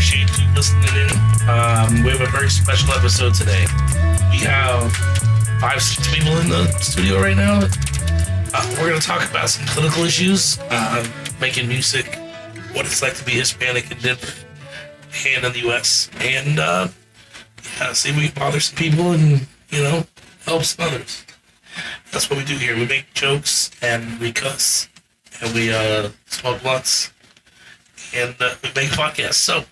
appreciate you listening in. We have a very special episode today. We have 5-6 people in the studio right now. We're going to talk about some political issues, making music, what it's like to be Hispanic in Denver and in the U.S. And see if we can bother some people and, help some others. That's what we do here. We make jokes and we cuss and we smoke blunts and we make podcasts. So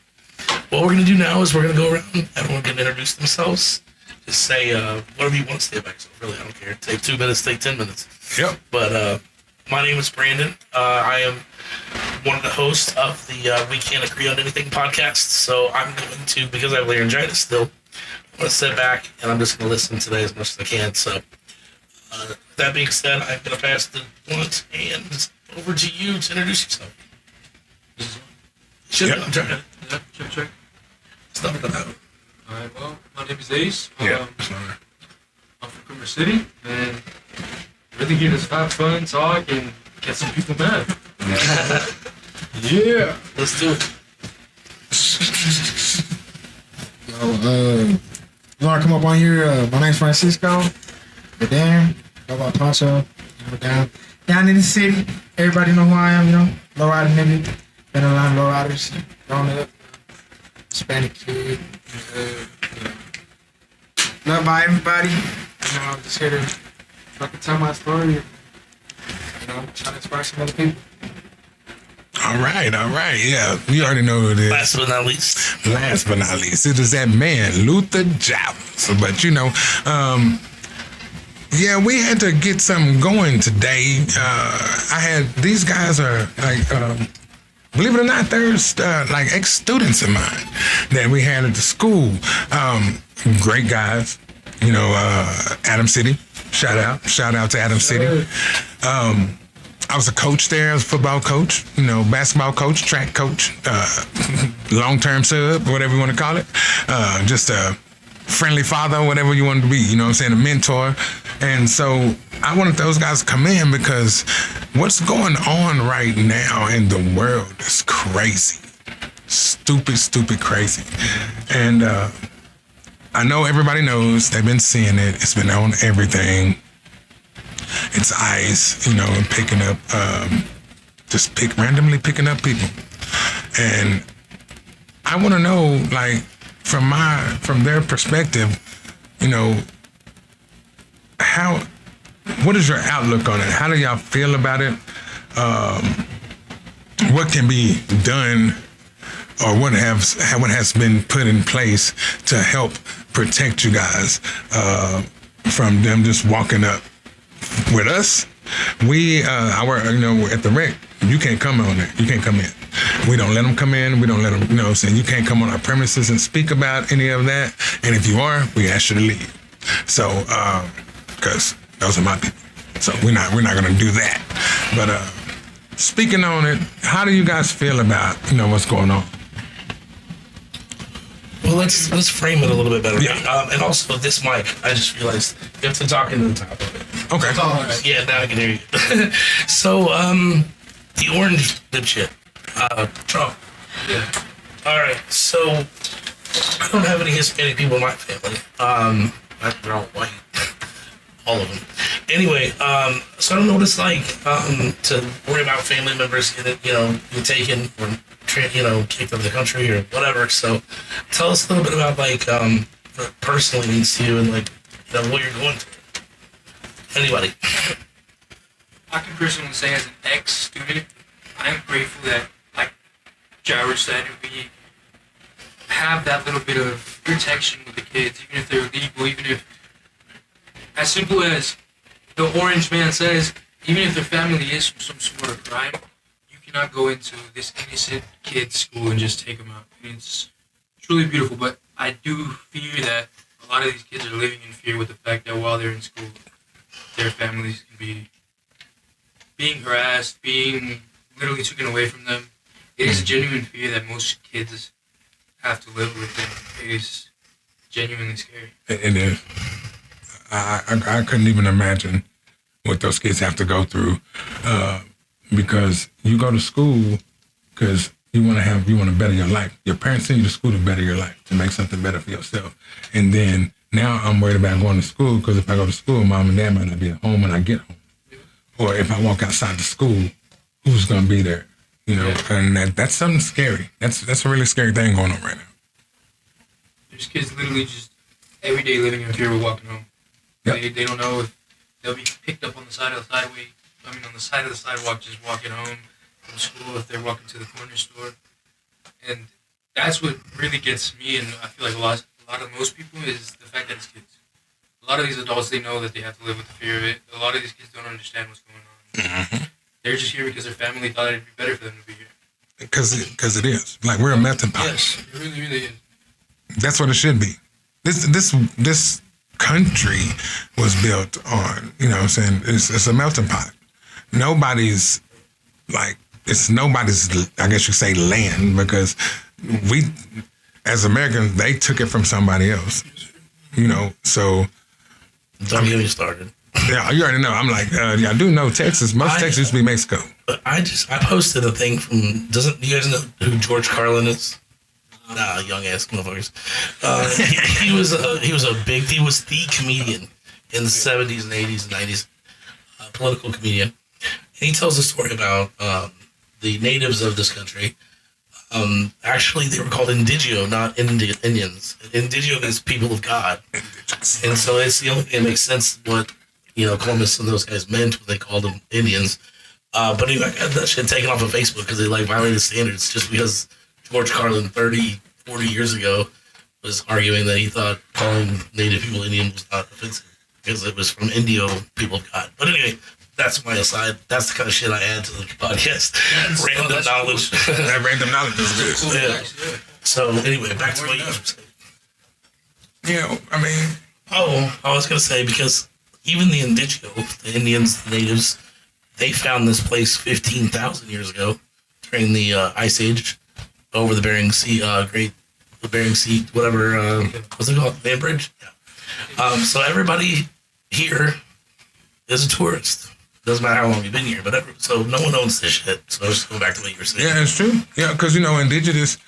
what we're going to do now is we're going to go around. Everyone can introduce themselves. Just say whatever you want to say about yourself. Really, I don't care. Take 2 minutes, take 10 minutes. Yep. But my name is Brandon. I am one of the hosts of the We Can't Agree on Anything podcast. So I'm going to, because I have laryngitis still, I'm going to sit back and I'm just going to listen today as much as I can. So that being said, I'm going to pass the blunt and over to you to introduce yourself. Yep. Check. Stop it out. All right, well, my name is Ace. Yeah. I'm from Cooper City, and really here to have fun, talk, and get some people mad. Yeah. Let's do it. You want to come up on here? My name's Francisco. But Dan, go about Poncho. Down in the city. Everybody know who I am, Low rider nigga. Been around low riders. Growing up. Hispanic kid. Loved by everybody. I'm just here to fucking tell my story. Try to inspire some other people. All right. Yeah, we already know who it is. Last but not least, it is that man, Luther Jowls. But yeah, we had to get something going today. These guys are like, believe it or not, there's like ex-students of mine that we had at the school. Great guys, Adam City. Shout out to Adam City. I was a coach there. I was a football coach, basketball coach, track coach, long-term sub, whatever you want to call it. Just a friendly father, whatever you want to be, a mentor. And so I wanted those guys to come in because what's going on right now in the world is crazy. Stupid crazy. And I know everybody knows. They've been seeing it. It's been on everything. It's ICE, and picking up, randomly picking up people. And I want to know, like, from their perspective, what is your outlook on it? How do y'all feel about it? What can be done, or what has been put in place to help protect you guys from them just walking up with us? We at the rec, you can't come on it. You can't come in. We don't let them come in. We don't let them, you can't come on our premises and speak about any of that. And if you are, we ask you to leave. So, because those are my people. So we're not going to do that. But speaking on it, how do you guys feel about, what's going on? Well, let's frame it a little bit better. Yeah. And also, this mic, I just realized you have to talk into the top of it. Okay. Yeah, now I can hear you. So, the orange dipshit, Trump. Yeah. All right. So, I don't have any Hispanic people in my family. They're all white. All of them. Anyway, so I don't know what it's like to worry about family members getting, you're taken or kicked out of the country or whatever. So tell us a little bit about like what it personally means to you and like what you're going through. Anybody? I can personally say as an ex-student, I am grateful that, like Jared said, we have that little bit of protection with the kids, even if they're illegal, even if, as simple as the orange man says, even if their family is from some sort of crime, you cannot go into this innocent kid's school and just take them out. It's truly beautiful, but I do fear that a lot of these kids are living in fear with the fact that while they're in school, their families can be being harassed, being literally taken away from them. It is a genuine fear that most kids have to live with, and it is genuinely scary. It is. I couldn't even imagine what those kids have to go through because you go to school because You want to better your life. Your parents send you to school to better your life, to make something better for yourself. And then now I'm worried about going to school because if I go to school, mom and dad might not be at home when I get home. Or if I walk outside the school, who's going to be there? You know, and that's something scary. That's a really scary thing going on right now. There's kids literally just every day living in fear of walking home. Yep. They don't know if they'll be picked up on the side of the on the side of the sidewalk, just walking home from school, if they're walking to the corner store. And that's what really gets me, and I feel like a lot of most people, is the fact that it's kids. A lot of these adults, they know that they have to live with the fear of it. A lot of these kids don't understand what's going on. Mm-hmm. They're just here because their family thought it'd be better for them to be here. Because it is. Like, we're a melting pot. Yes, it really, really is. That's what it should be. This country was built on, you know what I'm saying, it's a melting pot. Nobody's, I guess you say, land, because we, as Americans, they took it from somebody else, you know, so. Don't get me started. Yeah, you already know. I'm like, I do know Texas. Most Texas used to be Mexico. I posted a thing from, you guys know who George Carlin is? Nah, young ass motherfuckers. He was the comedian in the 70s and 80s and 90s, political comedian. And he tells a story about the natives of this country. Actually, they were called Indigio, not Indians. Indigio means people of God. And so it's the only thing that makes sense what, you know, Columbus and those guys meant when they called them Indians. But he got that shit taken off of Facebook because they violated standards just because George Carlin 30, 40 years ago was arguing that he thought calling Native people Indian was not offensive because it was from Indio, people of God. But anyway, that's my aside. That's the kind of shit I add to the podcast. Random knowledge. That random knowledge is good. Yeah. So anyway, back to what you were saying. You know, I mean. Oh, I was going to say, because even the Indigio, the Indians, the natives, they found this place 15,000 years ago during the Ice Age over the Bering Sea, the Bering Sea, whatever, what's it called? Land Bridge? Yeah. So everybody here is a tourist. Doesn't matter how long you've been here, but so no one owns this shit. So let's go back to what you were saying. Yeah, it's true. Yeah, because, you know, indigenous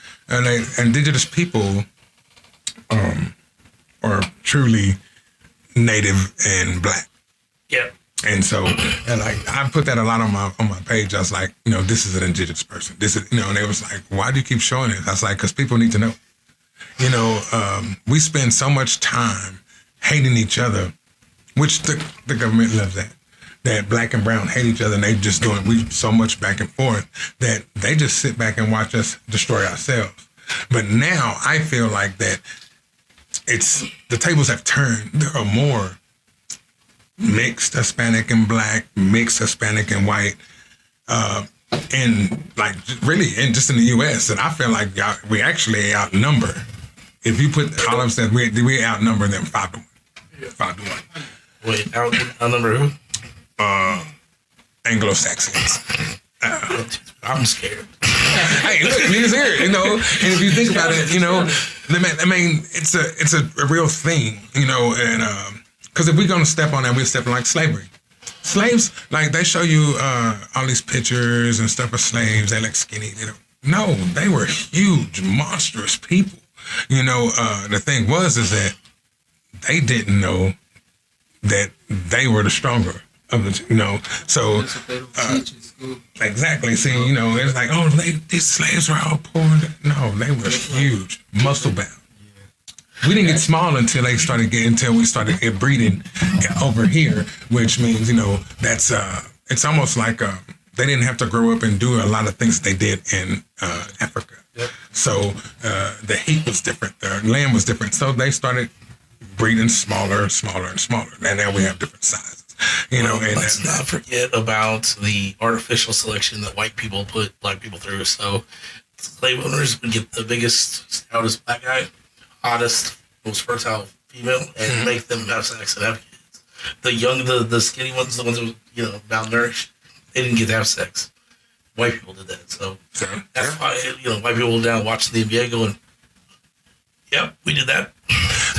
people are truly native and black. Yeah. And so, and I put that a lot on my page. I was like, you know, this is an indigenous person. This is, you know, and they was like, why do you keep showing it? I was like, because people need to know. You know, we spend so much time hating each other, which the government loves that black and brown hate each other, and they just we so much back and forth that they just sit back and watch us destroy ourselves. But now I feel like that the tables have turned. There are more mixed Hispanic and black, mixed Hispanic and white, and just in the U.S. And I feel like we actually outnumber. If you put all of us that we outnumber them 5-1. 5-1. Wait, outnumber who? Anglo-Saxons. I'm scared. Hey, look, he's here, you know. And if you think about it, you know, I mean, it's a real thing, you know. And because if we're gonna step on that, we're stepping like slavery. Slaves, like they show you all these pictures and stuff of slaves. They look skinny. No, they were huge, monstrous people. You know, the thing is that they didn't know that they were the stronger of the, you know. So exactly. See, you know, it's like, oh, these slaves were all poor. No, they were huge, muscle bound. We didn't get small until we started breeding over here, which means, you know, that's it's almost like they didn't have to grow up and do a lot of things they did in Africa. Yep. So the heat was different, the land was different. So they started breeding smaller, and smaller. And now we have different sizes. You know, and let's not forget about the artificial selection that white people put black people through. So slave owners would get the biggest, stoutest black guy, hottest, most fertile female, and make them have sex and have kids. The skinny ones, the ones who, you know, malnourished, they didn't get to have sex. White people did that. So that's why, you know, white people down watching the NBA going, yep, we did that.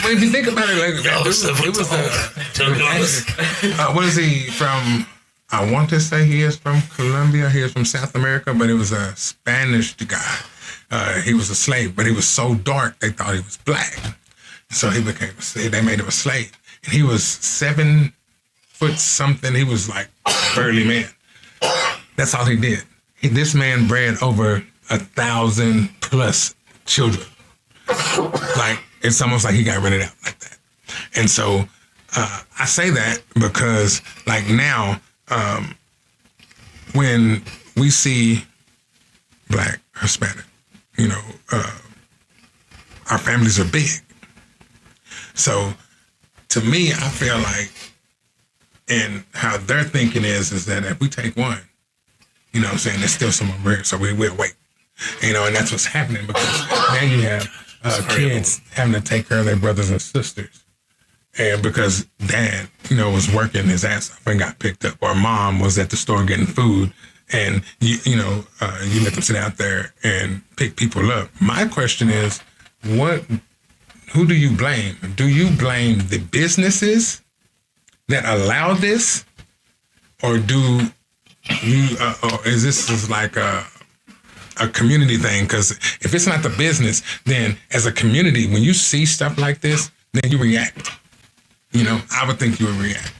Well, if you think about it, like, what is he from? I want to say he is from Colombia. He is from South America, but it was a Spanish guy. He was a slave, but he was so dark they thought he was black. So he became a slave. They made him a slave. And he was 7 foot something. He was like a burly man. That's all he did. This man bred over 1,000+ children. Like, it's almost like he got rented out like that. And so I say that because, like, now, when we see Black, Hispanic, our families are big. So to me, I feel like, and how their thinking is that if we take one, you know what I'm saying, there's still some over here, so we will wait. And that's what's happening, because now you have kids having to take care of their brothers and sisters. And because dad, was working his ass off and got picked up, or mom was at the store getting food, and you let them sit out there and pick people up. My question is, who do you blame? Do you blame the businesses that allow this, or do you, or is this like a community thing? Because if it's not the business, then as a community, when you see stuff like this, then you react. I would think you would react.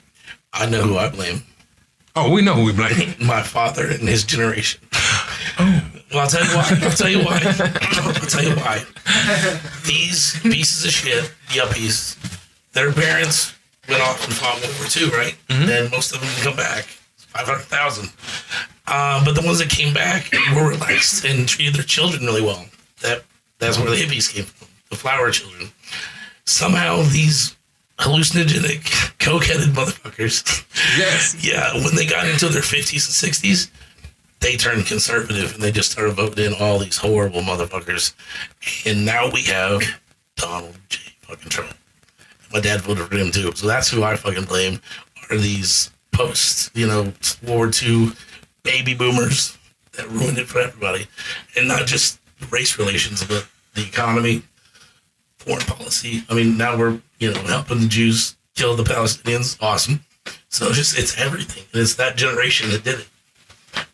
I know who I blame. Oh, we know who we blame. My father and his generation. Oh. Well, I'll tell you why. These pieces of shit, yuppies, their parents went off and fought World War II, right? Mm-hmm. And most of them didn't come back. 500,000. But the ones that came back were relaxed and treated their children really well. That's where the hippies came from, the flower children. Somehow these hallucinogenic, coke-headed motherfuckers. Yes. Yeah, when they got into their 50s and 60s, they turned conservative and they just started voting in all these horrible motherfuckers. And now we have Donald J. fucking Trump. My dad voted for him too. So that's who I fucking blame, are these post, World War II baby boomers that ruined it for everybody. And not just race relations, but the economy, foreign policy. I mean, now we're, helping the Jews kill the Palestinians. Awesome. So it's everything. And it's that generation that did it.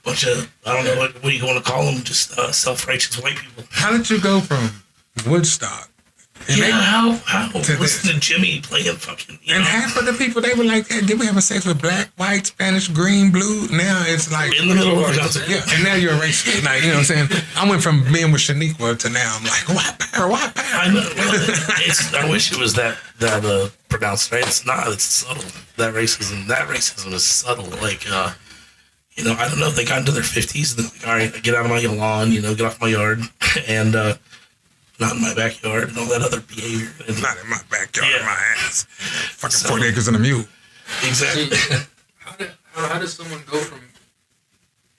Bunch of, I don't know, what do you want to call them? Just self-righteous white people. How did you go from Woodstock? How? Listen to Jimmy playing fucking, And half of the people, they were like, hey, did we have a sex with black, white, Spanish, green, blue? Now it's like... in the middle of the concert. Yeah, and now you're a racist. Like, you know what I'm saying? I went from being with Shaniqua to now I'm like, white power. I know. I wish it was that pronounced, right? It's not. It's subtle. That racism is subtle. Like, I don't know. They got into their 50s and they're like, all right, get out of my lawn, get off my yard. And, not in my backyard and all that other behavior. It's not in my backyard, in my ass. Fucking 40 acres and a mule. Exactly. How does someone go from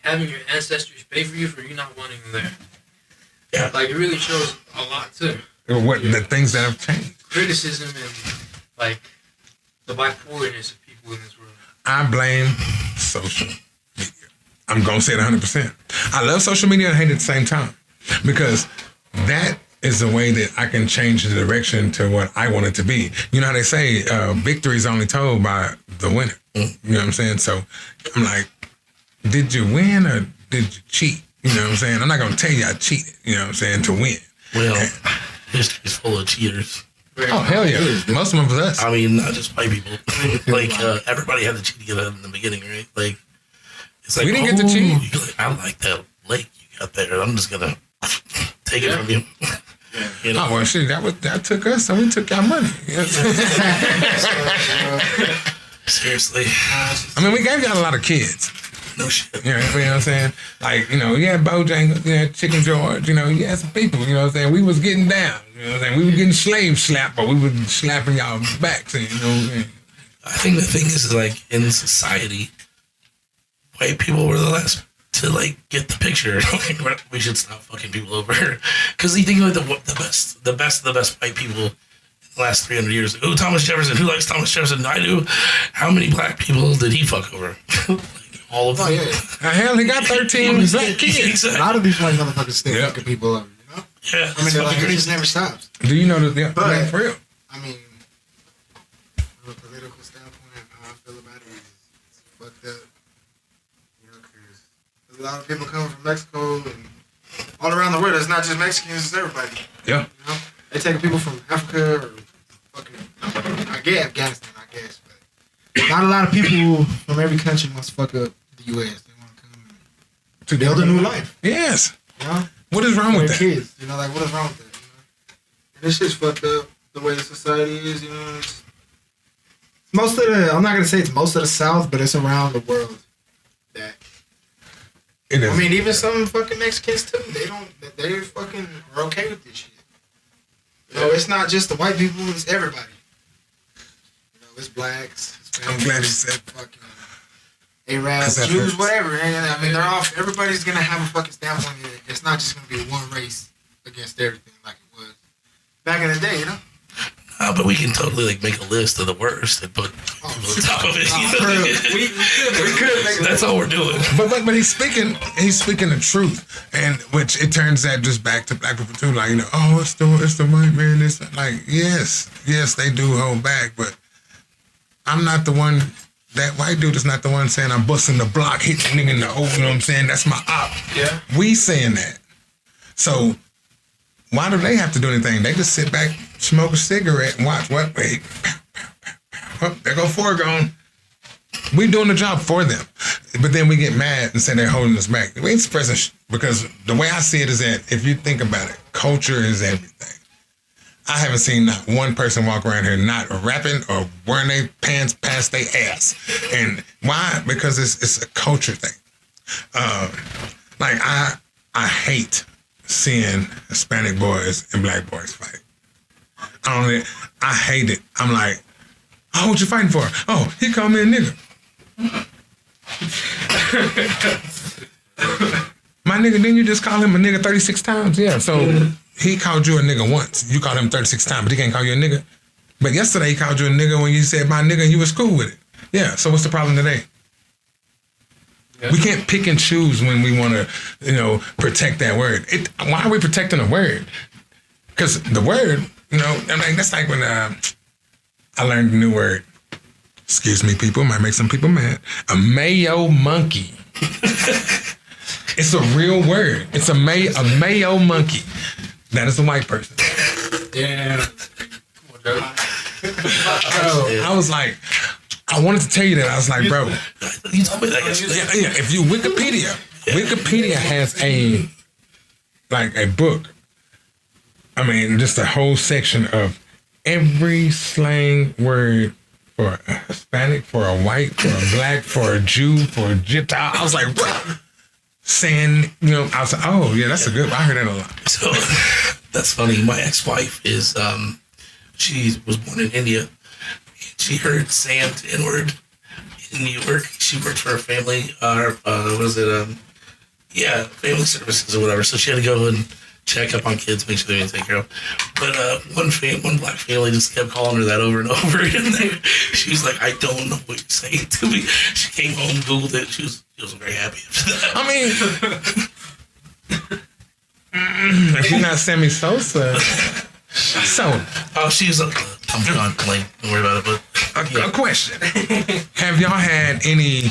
having your ancestors pay for you not wanting them there? Yeah. Like, it really shows a lot, too. The things that have changed. Criticism and, like, the bipolarness of people in this world. I blame social media. I'm going to say it 100%. I love social media and hate it at the same time. Because that is the way that I can change the direction to what I want it to be. You know how they say victory is only told by the winner. You know what I'm saying? So I'm like, did you win or did you cheat? You know what I'm saying? I'm not going to tell you I cheated, you know what I'm saying, to win. Well, history's full of cheaters. Oh, hell yeah. Most of them was us. I mean, not just white people. Like, everybody had to cheat to get out in the beginning, right? Like, it's like, we didn't get to cheat. Like, I like that lake you got there. I'm just going to take it from you. Oh, well, shit, that took us, so we took our money. Seriously. I mean, we gave y'all a lot of kids. No shit. You know what I'm saying? Like, you had Bojangles, you had Chicken George, you had some people, you know what I'm saying? We was getting down, you know what I'm saying? We were getting slave slapped, but we were slapping y'all backs, you know. I think the thing is, like, in society, white people were the last to, like, get the picture. Like, we should stop fucking people over. Because you think of the best white people in the last 300 years. Oh, Thomas Jefferson. Who likes Thomas Jefferson? I do. How many black people did he fuck over? Like, all of them. Oh, yeah. Hell, he got 13 black kids. Exactly. A lot of these white motherfuckers still fucking people up, Yeah. I mean, it just never stops. Do you know that? But, for real. I mean, from a political standpoint, how I feel about it is it's fucked up. A lot of people coming from Mexico and all around the world. It's not just Mexicans, it's everybody. Yeah. You know? They taking people from Africa or fucking, I guess, Afghanistan, I guess. But not a lot of people from every country wants to fuck up the U.S. They want to come to build a new life. Yes. You know? What is wrong with that? Kids, you know, like, what is wrong with that? You know? And this shit's fucked up the way the society is, you know. It's most of the, I'm not going to say it's most of the South, but it's around the world that. It is. I mean, even some fucking Mexicans too. They fucking are okay with this shit. You know, it's not just the white people, it's everybody. You know, it's blacks, Hispanics, I'm glad you said fucking Arabs, Jews, whatever. And, I mean, they're all, everybody's gonna have a fucking standpoint. It's not just gonna be one race against everything like it was back in the day, you know? But we can totally like make a list of the worst and put on top of it. We could. That's all we're doing. But he's speaking the truth, and which it turns that just back to black people too. Like, you know, oh, it's the white man. It's like, yes, they do hold back, but I'm not the one. That white dude is not the one saying I'm busting the block, hitting nigga in the old. You know what I'm saying? That's my op. Yeah. We saying that. So why do they have to do anything? They just sit back, smoke a cigarette, and watch. What? Wait. Oh, there go four gone. We doing the job for them. But then we get mad and say they're holding us back. We ain't suppressing because the way I see it is that if you think about it, culture is everything. I haven't seen not one person walk around here not rapping or wearing their pants past their ass. And why? Because it's a culture thing. Like I hate seeing Hispanic boys and black boys fight. I hate it. I'm like, oh, what you fighting for? Oh, he called me a nigga. My nigga, didn't you just call him a nigga 36 times? Yeah, so he called you a nigga once. You called him 36 times, but he can't call you a nigga. But yesterday he called you a nigga when you said my nigga and you was cool with it. Yeah, so what's the problem today? Yeah. We can't pick and choose when we want to, protect that word. Why are we protecting a word? Because the word, I mean, that's like when I learned a new word. Excuse me, people, might make some people mad. A mayo monkey. It's a real word. It's a mayo monkey. That is a white person. Yeah. Come on, I was like, I wanted to tell you that. I was like, bro. You told me that yesterday. Yeah. If you Wikipedia has a book. I mean, just a whole section of every slang word for a Hispanic, for a white, for a black, for a Jew, for a Gentile. I was like, what? Saying, I was like, oh, yeah, that's a good one. I heard that a lot. So that's funny. My ex-wife is, she was born in India. She heard saying the N-word in New York. She worked for a family, family services or whatever. So she had to go and check up on kids, make sure they're taken care of. But one black family just kept calling her that over and over again. She was like, I don't know what you're saying to me. She came home, Googled it. She wasn't very happy after that. I mean, if you're not Sammy Sosa, so. Oh, she's I'm like, don't worry about it. But a question: have y'all had any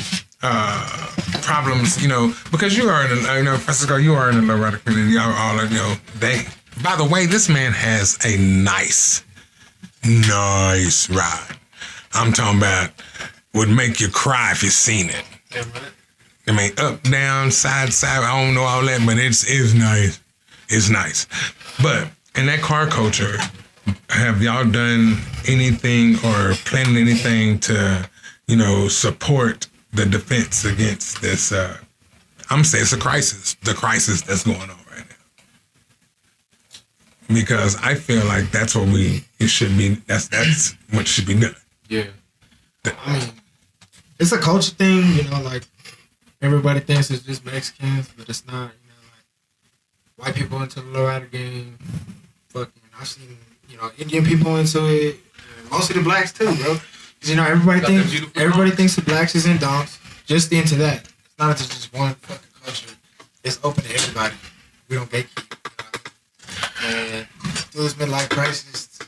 problems? Because you are in, Francisco, you are in the low rider community. All they. By the way, this man has a nice ride. I'm talking about would make you cry if you seen it. Yeah, right. I mean, up, down, side. I don't know all that, but it's nice. It's nice. But in that car culture, have y'all done anything or planned anything to, support the defense against this? I'm gonna say it's a crisis. The crisis that's going on right now. Because I feel like that's what it should be. That's what should be done. Yeah. I mean, it's a culture thing, like everybody thinks it's just Mexicans, but it's not. Like white people into the lowrider game. Fucking, I've seen Indian people into it. Mostly the blacks too, bro. Because everybody thinks the blacks is in donks. Just into that. It's not just one fucking culture. It's open to everybody. We don't gatekeep. And through this midlife crisis,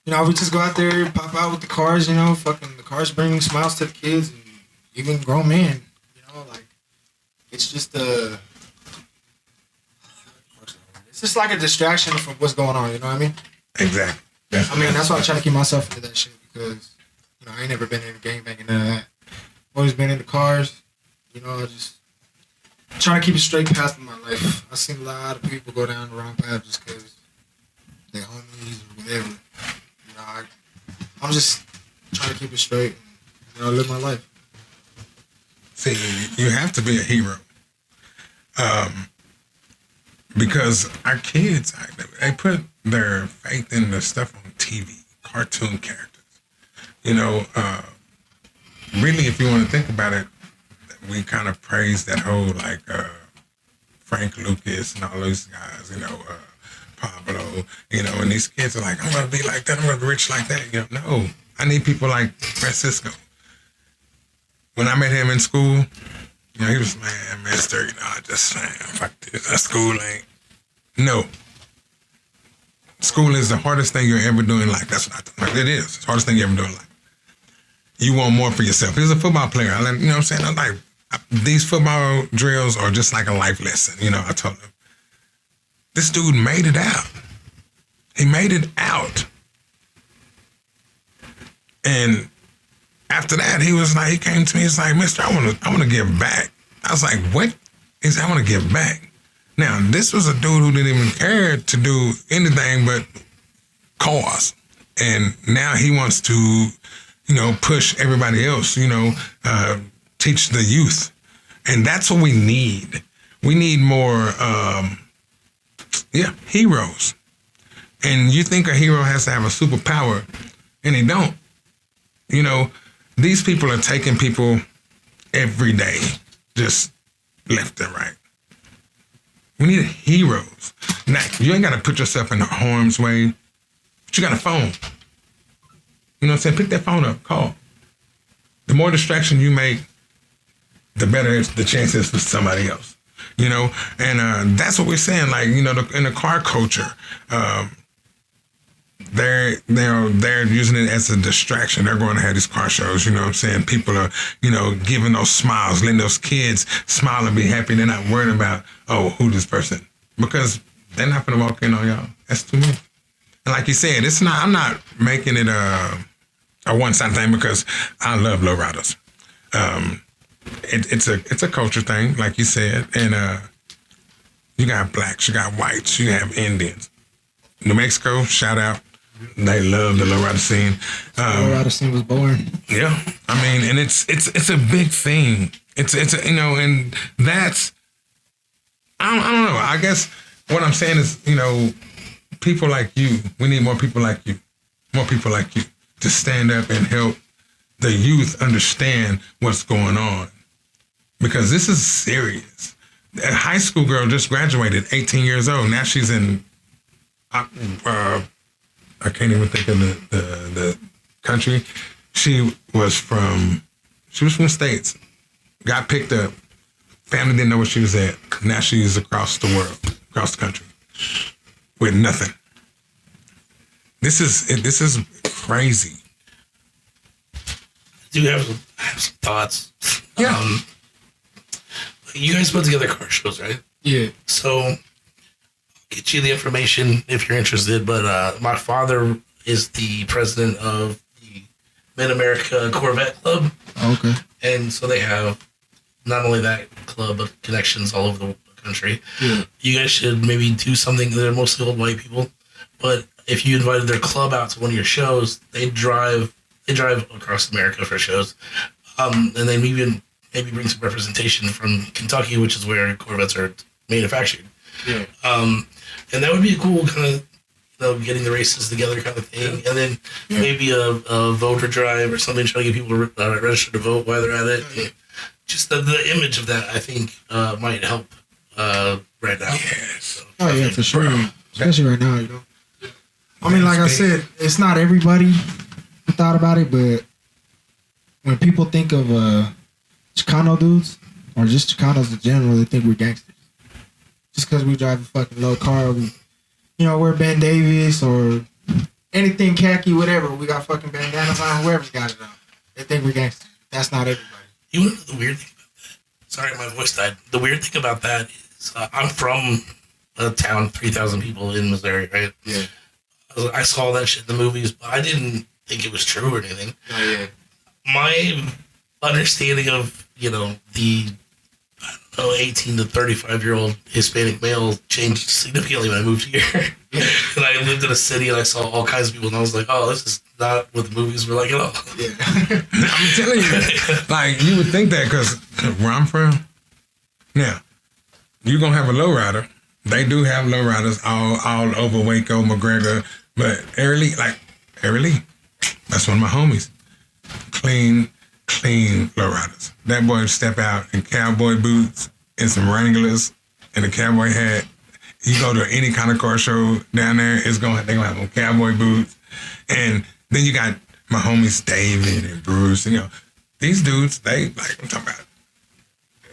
we just go out there, pop out with the cars. Fucking the cars bring smiles to the kids and even grown men. it's just it's just like a distraction from what's going on. You know what I mean? Exactly. That's why I try to keep myself into that shit because I ain't never been in a gangbang and none of that. Always been in the cars. I just trying to keep a straight path in my life. I've seen a lot of people go down the wrong path just because they're homies or whatever. I'm just trying to keep it straight and live my life. See, you have to be a hero. Because our kids, they put their faith in the stuff on TV, cartoon characters. Really, if you want to think about it, we kind of praise that whole, like, Frank Lucas and all those guys, Pablo, and these kids are like, I'm going to be like that, I'm going to be rich like that. No, I need people like Francisco. When I met him in school, he was, man, mister, I just, fuck this, that school ain't. No. School is the hardest thing you're ever doing in life. That's what I think. It is. It's the hardest thing you ever do in life. You want more for yourself. He was a football player. You know what I'm saying? I'm like, these football drills are just like a life lesson. I told him. This dude made it out. He made it out. And after that, he came to me, he's like, mister, I want to give back. I was like, what? He said, I want to give back. Now, this was a dude who didn't even care to do anything but cause. And now he wants to, push everybody else, teach the youth. And that's what we need. We need more, heroes. And you think a hero has to have a superpower, and they don't. These people are taking people every day, just left and right. We need heroes. Now, you ain't got to put yourself in harm's way, but you got a phone. You know what I'm saying? Pick that phone up, call. The more distraction you make, the better the chances for somebody else. And that's what we're saying. Like, in the car culture, they're using it as a distraction. They're going to have these car shows, you know what I'm saying? People are, giving those smiles, letting those kids smile and be happy. They're not worried about, who this person? Because they're not going to walk in on y'all. That's too much. And like you said, I'm not making it a one-sided thing because I love lowriders. It's a culture thing, like you said. And you got blacks, you got whites, you have Indians. New Mexico, shout out. They love the lowrider scene. Lowrider scene was born. Yeah, and it's a big thing. It's and that's I don't know. I guess what I'm saying is people like you. We need more people like you, to stand up and help the youth understand what's going on, because this is serious. A high school girl just graduated, 18 years old. Now she's in. I can't even think of the country. She was from the States. Got picked up. Family didn't know where she was at. Now she's across the world, across the country, with nothing. This is crazy. I do have some thoughts. Yeah. You guys put together car shows, right? Yeah. So get you the information if you're interested, but my father is the president of the Mid-America Corvette Club. Okay. And so they have not only that club, but connections all over the country. Yeah. You guys should maybe do something. They're mostly old white people, but if you invited their club out to one of your shows, they drive across America for shows. And then maybe bring some representation from Kentucky, which is where Corvettes are manufactured. Yeah. And that would be a cool kind of, getting the races together kind of thing. And then maybe a voter drive or something, trying to get people to register to vote while they're at it. And just the image of that, I think, might help right now. Yes. So, For sure. Especially right now, like I said, it's not everybody who thought about it, but when people think of Chicano dudes, or just Chicanos in general, they think we're gangsters. Just because we drive a fucking low car, we're Ben Davis or anything khaki, whatever. We got fucking bandanas on, whoever's got it on. They think we're gangsters. That's not everybody. You want to know the weird thing about Sorry, my voice died. The weird thing about that is I'm from a town, 3,000 people in Missouri, right? Yeah. I saw that shit in the movies, but I didn't think it was true or anything. Oh, yeah. My understanding of, the 18 to 35-year-old Hispanic male changed significantly when I moved here. And I lived in a city and I saw all kinds of people and I was like, oh, this is not what the movies were like at all. Yeah. I'm telling you, like, you would think that because where I'm from, now, you're going to have a lowrider. They do have lowriders all over Waco, McGregor, but Lee, that's one of my homies. Clean lowriders. That boy would step out in cowboy boots and some Wranglers and a cowboy hat. You go to any kind of car show down there, they're gonna have on cowboy boots. And then you got my homies David and Bruce, these dudes, I'm talking about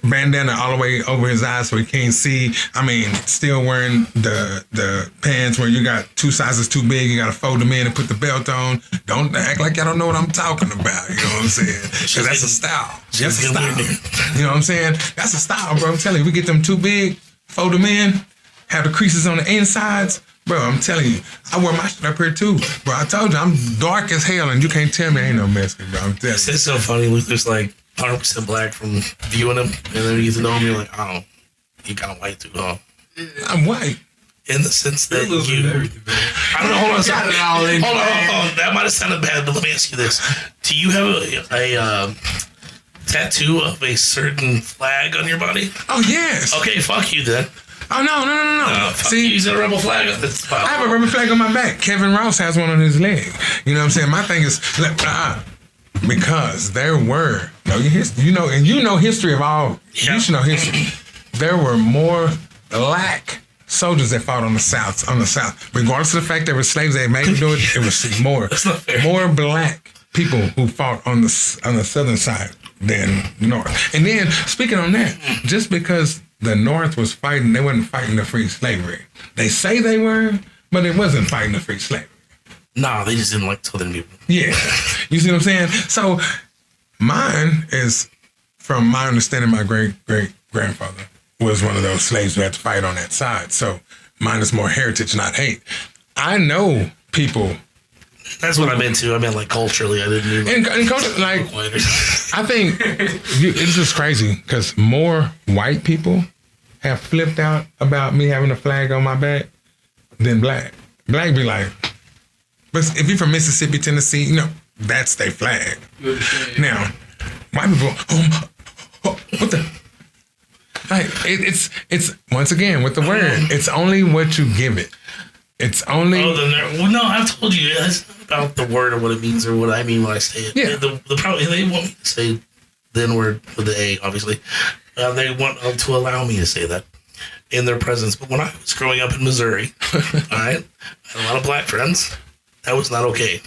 bandana all the way over his eyes so he can't see. I mean, still wearing the pants where you got 2 sizes too big, you got to fold them in and put the belt on. Don't act like y'all don't know what I'm talking about, you know what I'm saying? Because that's a style. That's a style. You know what I'm saying? That's a style, bro. I'm telling you, we get them too big, fold them in, have the creases on the insides. Bro, I'm telling you, I wear my shit up here too. Bro, I told you, I'm dark as hell and you can't tell me I ain't no Mexican, bro. I'm telling you. It's so funny, Luther's like 100% black from viewing him, and then you get to know him, you're like, oh, you kind of white too, huh? I'm white. In the sense that you... I don't know, hold on a second. Hold on. That might have sounded bad, but let me ask you this. Do you have a tattoo of a certain flag on your body? Oh, yes. Okay, fuck you then. Oh, no. See, he's a rebel flag on this spot. I have a rebel flag on my back. Kevin Ross has one on his leg. You know what I'm saying? My thing is... because there were, you know history of all, you should know history. There were more black soldiers that fought on the South. Regardless of the fact there were slaves that made them do it, it was more black people who fought on the southern side than North. And then, speaking on that, just because the North was fighting, they wasn't fighting the free slavery. They say they were, but it wasn't fighting the free slavery. Nah, they just didn't like Southern people. Yeah. You see what I'm saying? So mine is, from my understanding, my great-great-grandfather was one of those slaves who had to fight on that side. So mine is more heritage, not hate. I know people. That's what I meant too. I meant like culturally. I didn't mean and culture, like I think it's just crazy because more white people have flipped out about me having a flag on my back than black. Black be like, but if you're from Mississippi, Tennessee, that's their flag. Now, white people, what the? Like, it's once again with the word. It's only what you give it. It's only. No, I've told you it's not about the word or what it means or what I mean when I say it. Yeah. The problem, they want me to say the N-word with the A, obviously. They want to allow me to say that in their presence. But when I was growing up in Missouri, all right, I had a lot of black friends. That was not okay.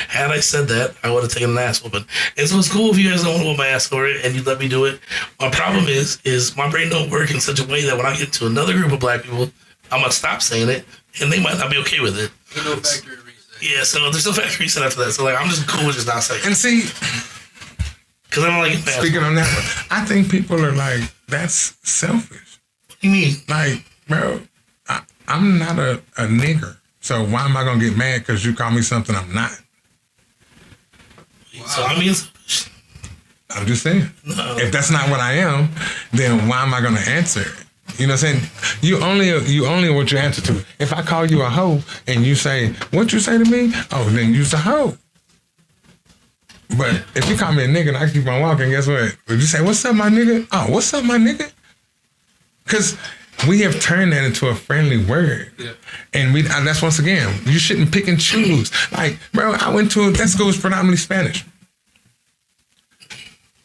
Had I said that, I would have taken an ass whooping. And so it's cool if you guys don't want to whoop my ass for it and you let me do it. My problem is my brain don't work in such a way that when I get to another group of black people, I'm going to stop saying it and they might not be okay with it. There's no factory reset. Yeah, so there's no factory reset after that. So I'm just cool with just not saying it. And see, because I don't like it fast. Speaking on that one, I think people are like, that's selfish. What do you mean? Like, bro, I'm not a nigger. So why am I going to get mad because you call me something I'm not? Wow. So I mean, I'm just saying. No. If that's not what I am, then why am I going to answer it? You know what I'm saying? You only what you answer to. If I call you a hoe and you say, what you say to me? Oh, then you's a hoe. But if you call me a nigga and I keep on walking, guess what? Would you say, what's up, my nigga? Oh, what's up, my nigga? Because we have turned that into a friendly word. Yeah. And that's once again, you shouldn't pick and choose. Like, bro, I went to that school was predominantly Spanish.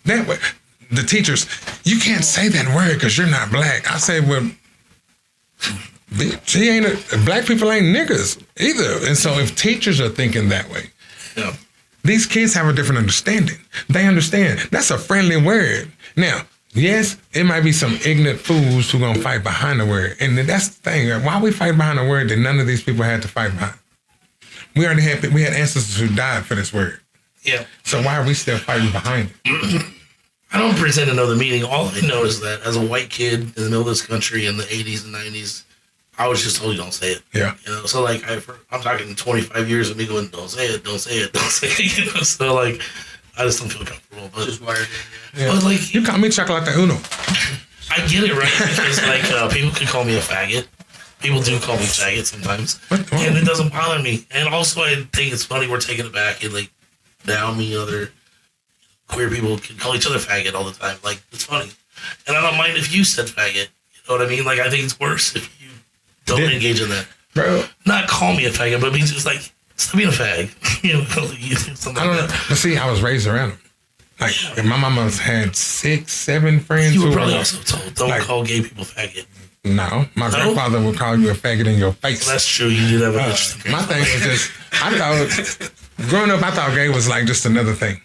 That way, the teachers, you can't say that word because you're not black. I say, well, bitch, black people ain't niggas either. And so if teachers are thinking that way, yeah. These kids have a different understanding. They understand that's a friendly word. Now, yes, it might be some ignorant fools who gonna fight behind the word. And that's the thing. Why we fight behind the word that none of these people had to fight behind? We had ancestors who died for this word. Yeah. So why are we still fighting behind it? I don't pretend to know the meaning. All I know is that as a white kid in the middle of this country in the 80s and 90s, I was just told you don't say it. Yeah. You know, so like I'm talking 25 years of me going, don't say it, don't say it, don't say it. You know, so like I just don't feel comfortable. But Just wired in. Yeah. but like You call me Chocolate Uno. I get it, right? Because like people can call me a faggot. People do call me faggot sometimes, and it doesn't bother me. And also, I think it's funny we're taking it back and like now me and other queer people can call each other faggot all the time. Like it's funny, and I don't mind if you said faggot. You know what I mean? Like I think it's worse if you don't engage in that. Bro, Not call me a faggot, but means just like stop being a fag. You know, something I don't like know. that. But see, I was raised around them. Like, if my mama's had 6, 7 friends You were who probably were also told don't like- call gay people faggot. no, my grandfather would call you a faggot in your face. That's true. You did have an interesting. My thing was just, I thought, growing up, I thought gay was like just another thing.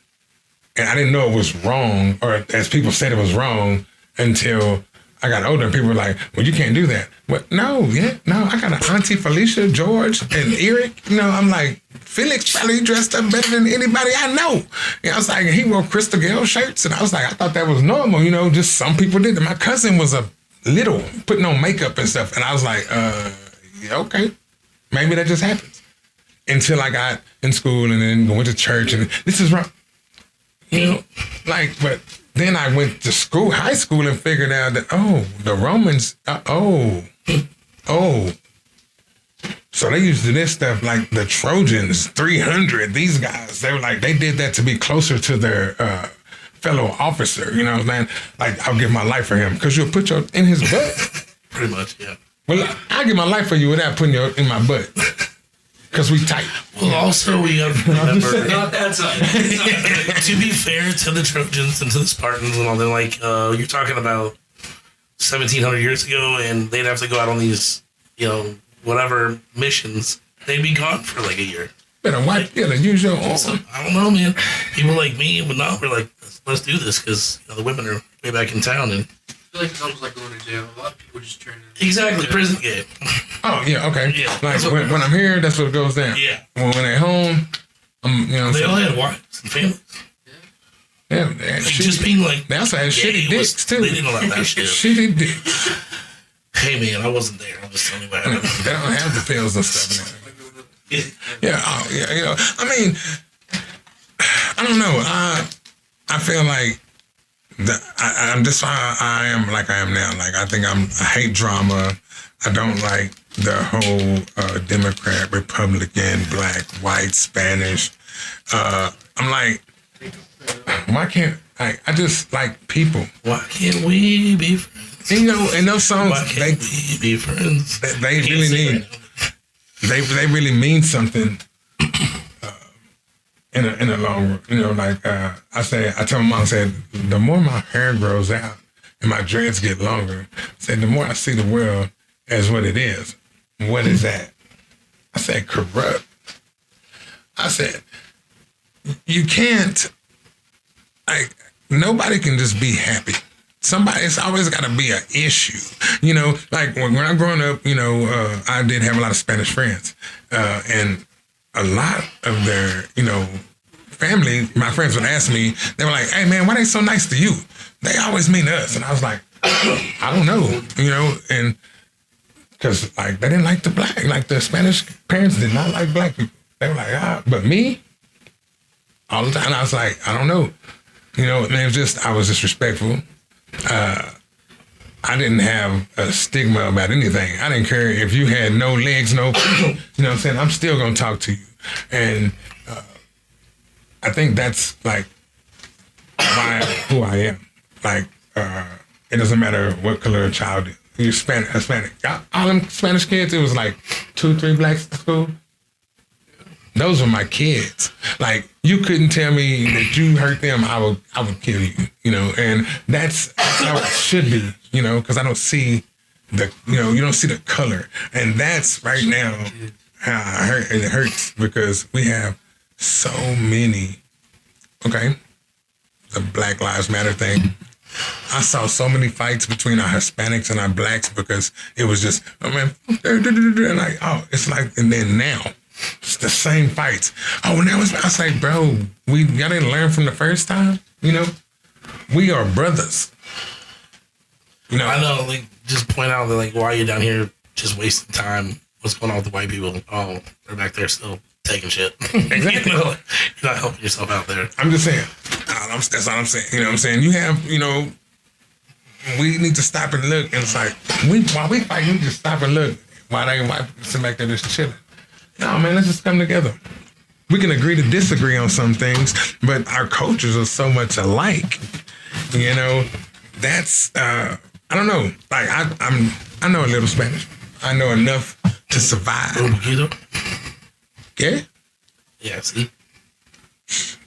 And I didn't know it was wrong, or as people said it was wrong, until I got older and people were like, well, you can't do that. But no, I got an Auntie Felicia, George, and Eric. You know, I'm like, Felix probably dressed up better than anybody I know. You know, I was like, he wore Crystal Gale shirts, and I was like, I thought that was normal, you know, just some people did it. My cousin was a little, putting on makeup and stuff, and I was like, yeah, okay, maybe that just happens. Until I got in school and then went to church, and this is wrong. You know, like, but then I went to school, high school, and figured out that, oh, the Romans, so they used to do this stuff like the Trojans, 300, these guys, they were like, they did that to be closer to their fellow officer, you know what I'm saying? Like, I'll give my life for him, because you'll put your, in his butt. Pretty much, yeah. Well, I'll give my life for you without putting your, in my butt. Because we tight. Well, also we have to remember. Not that side. To be fair to the Trojans and to the Spartans and all, they're like, you're talking about 1,700 years ago, and they'd have to go out on these, you know, whatever missions. They'd be gone for like a year. Better wipe, the usual So, I don't know, man. People like me, but no, we're like, let's do this because the women are way back in town. And I feel like it's almost like going to jail. A lot of people just turn in. exactly, prison game. Oh, yeah, okay. Yeah, Like, that's what- when I'm here, that's what goes down. Yeah. When at home, I'm, you know, They all had wives and families. yeah, they had Like, shitty- just being like, they also had gay shitty was- dicks, too. They didn't allow that shit. Shitty dicks. Hey, man, I wasn't there. I'm just telling you what happened. They don't have the pills and stuff. Yeah, oh, yeah, you know. I mean, I don't know. I feel like I'm just why I am like I am now. Like I think I hate drama. I don't like the whole Democrat, Republican, black, white, Spanish. I'm like, why can't I just like people? Why can't we be friends? You know, in those songs, Why can't we be friends? they really need. They really mean something in a long run. You know, like I tell my mom, I said, the more my hair grows out and my dreads get longer, I said, the more I see the world as what it is. What is that? I said, corrupt. I said, you can't, like, nobody can just be happy. It's always got to be an issue. You know, like when I'm growing up, you know, I did have a lot of Spanish friends. And a lot of their, you know, family, my friends would ask me, they were like, hey, man, why they so nice to you? They always mean to us. And I was like, I don't know, you know, and because, like, they didn't like the black, like the Spanish parents did not like black people. They were like, but me, all the time. And I was like, I don't know. You know, and it was just, I was disrespectful. I didn't have a stigma about anything. I didn't care if you had no legs, no, you know what I'm saying? I'm still going to talk to you. And I think that's like who I am. Like, it doesn't matter what color a child is. You're Hispanic. All them Spanish kids, it was like 2-3 blacks at school. Those were my kids. Like, you couldn't tell me that you hurt them, I would kill you, you know, and that's how it should be, you know, because I don't see you don't see the color. And that's right now how it hurts because we have so many, okay, the Black Lives Matter thing. I saw so many fights between our Hispanics and our blacks because it was just, oh man, and like, oh, it's like, and then now, it's the same fights. Oh, now I was like, bro, y'all didn't learn from the first time, you know? We are brothers. You know, I know, like, just point out that, like, why are you down here just wasting time? What's going on with the white people? Oh, they're back there still taking shit. Exactly. You know, you're not helping yourself out there. I'm just saying. That's all I'm saying. You know what I'm saying? You have, you know, we need to stop and look. And it's like, while we fight, we just stop and look. Why they sit back there just chilling? No, man, let's just come together. We can agree to disagree on some things, but our cultures are so much alike. You know, that's, I don't know. Like, I know a little Spanish. I know enough to survive. Yeah? Yeah, see?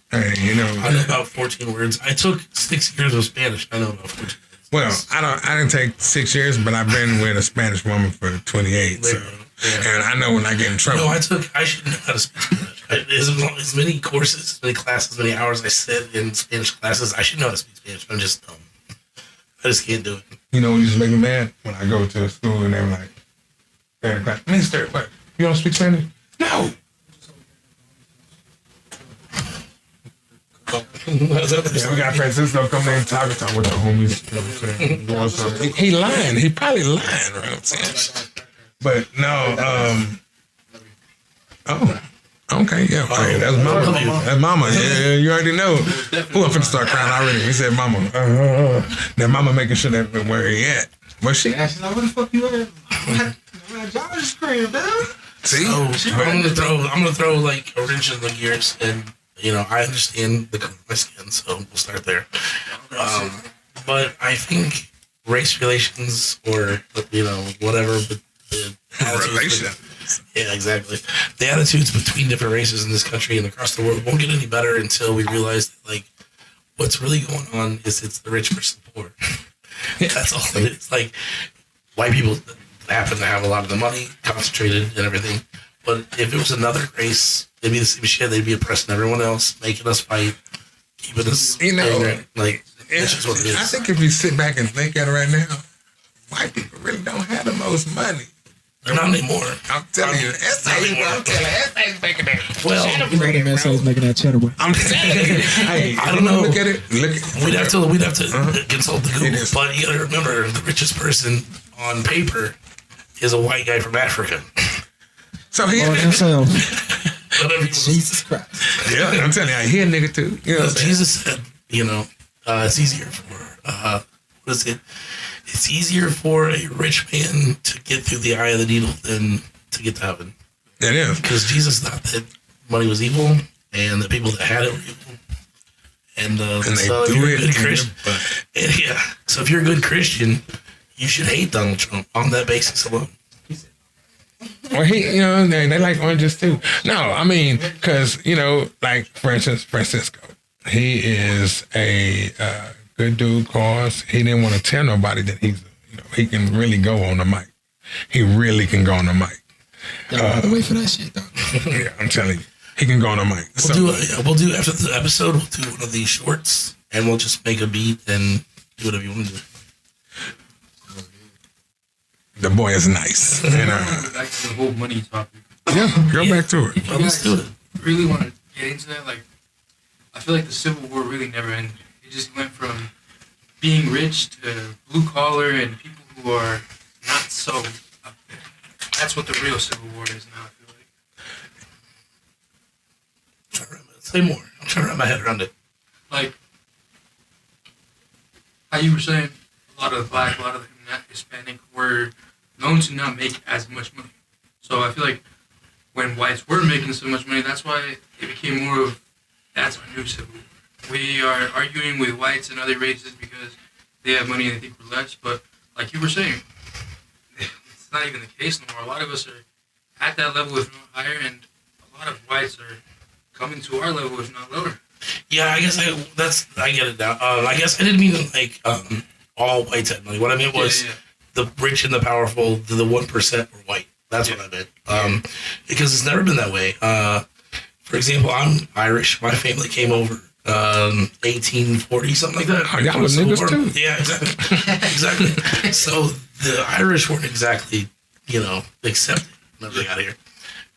Hey, you know. I know about 14 words. I took 6 years of Spanish. I know about 14 words. Well, I didn't take 6 years, but I've been with a Spanish woman for 28. So, and I know when I get in trouble. No, I should know how to speak Spanish. As many courses, as many classes, as many hours I sit in Spanish classes, I should know how to speak Spanish. I'm just dumb. I just can't do it. You know what used to make me mad? When I go to school and they're like, Mister, what? You don't speak Spanish? No. Yeah, we got Francisco coming in talking with the homies. You know what I'm saying? Doing something. He lying. He probably lying, right? What I'm saying. But no, okay, yeah. Okay, that's mama. That's mama. Yeah, you already know. Who I'm finna start crying already. He said mama. That mama making sure that where he at. Where she? Yeah, she's like, where the fuck you at? Y'all just scream, man. See? So, I'm gonna throw like a wrench in the gears, and you know, I understand the color of my skin, so we'll start there. But I think race relations, or you know, whatever, but the Relations. yeah, exactly. The attitudes between different races in this country and across the world won't get any better until we realize that, like, what's really going on is it's the rich versus the poor. That's all it is. Like, white people happen to have a lot of the money concentrated and everything. But if it was another race, it'd be the same shit. They'd be oppressing everyone else, making us fight, keeping us ignorant. Like, that's just what it is. I think if you sit back and think at it right now, white people really don't have the most money. They're not anymore. I'm telling you, S.A.'s making that. Well, S.A.'s making that cheddar, boy. I'm telling you. Hey, I don't know. Look at it. We'd have to consult the Google. But you gotta remember, the richest person on paper is a white guy from Africa. So he Jesus Christ. Yeah, I'm telling you, he a nigga too. You know, Jesus said, you know, it's easier for what is it? It's easier for a rich man to get through the eye of the needle than to get to heaven. It is. Because Jesus thought that money was evil and the people that had it were evil. And so if you're a good Christian, so if you're a good Christian, you should hate Donald Trump on that basis alone. Well, you know, they like oranges too. No, I mean, because, you know, like, for instance, Francisco, he is a good dude, cause he didn't want to tell nobody that he's, you know, he can really go on the mic. He really can go on the mic. Wait for that shit, though. Yeah, I'm telling you, he can go on the mic. We'll do after the episode, we'll do one of these shorts, and we'll just make a beat and do whatever you want to do. The boy is nice. And, Back to the whole money topic. yeah, go back to it. If you Let's do it. really want to get into that, like, I feel like the Civil War really never ended. It just went from being rich to blue collar and people who are not so up there. That's what the real Civil War is now, I feel like. Say more. I'm trying to wrap my head around it. Like, how you were saying, a lot of the black, a lot of the Hispanic were known to not make as much money. So I feel like when whites were making so much money, that's why it became more of, that's our new Civil War. We are arguing with whites and other races because they have money and they think we're less. But like you were saying, it's not even the case no more. A lot of us are at that level, if not higher, and a lot of whites are coming to our level, if not lower. Yeah, I guess I get it now. I guess I didn't mean like all whites had money. What I meant was the rich and the powerful, the 1% were white. That's what I meant. Because it's never been that way. For example, I'm Irish. My family came over 1840, something like that. Oh, y'all was niggas too. Yeah, exactly. Exactly. So the Irish weren't exactly, you know, accepted whenever they got here.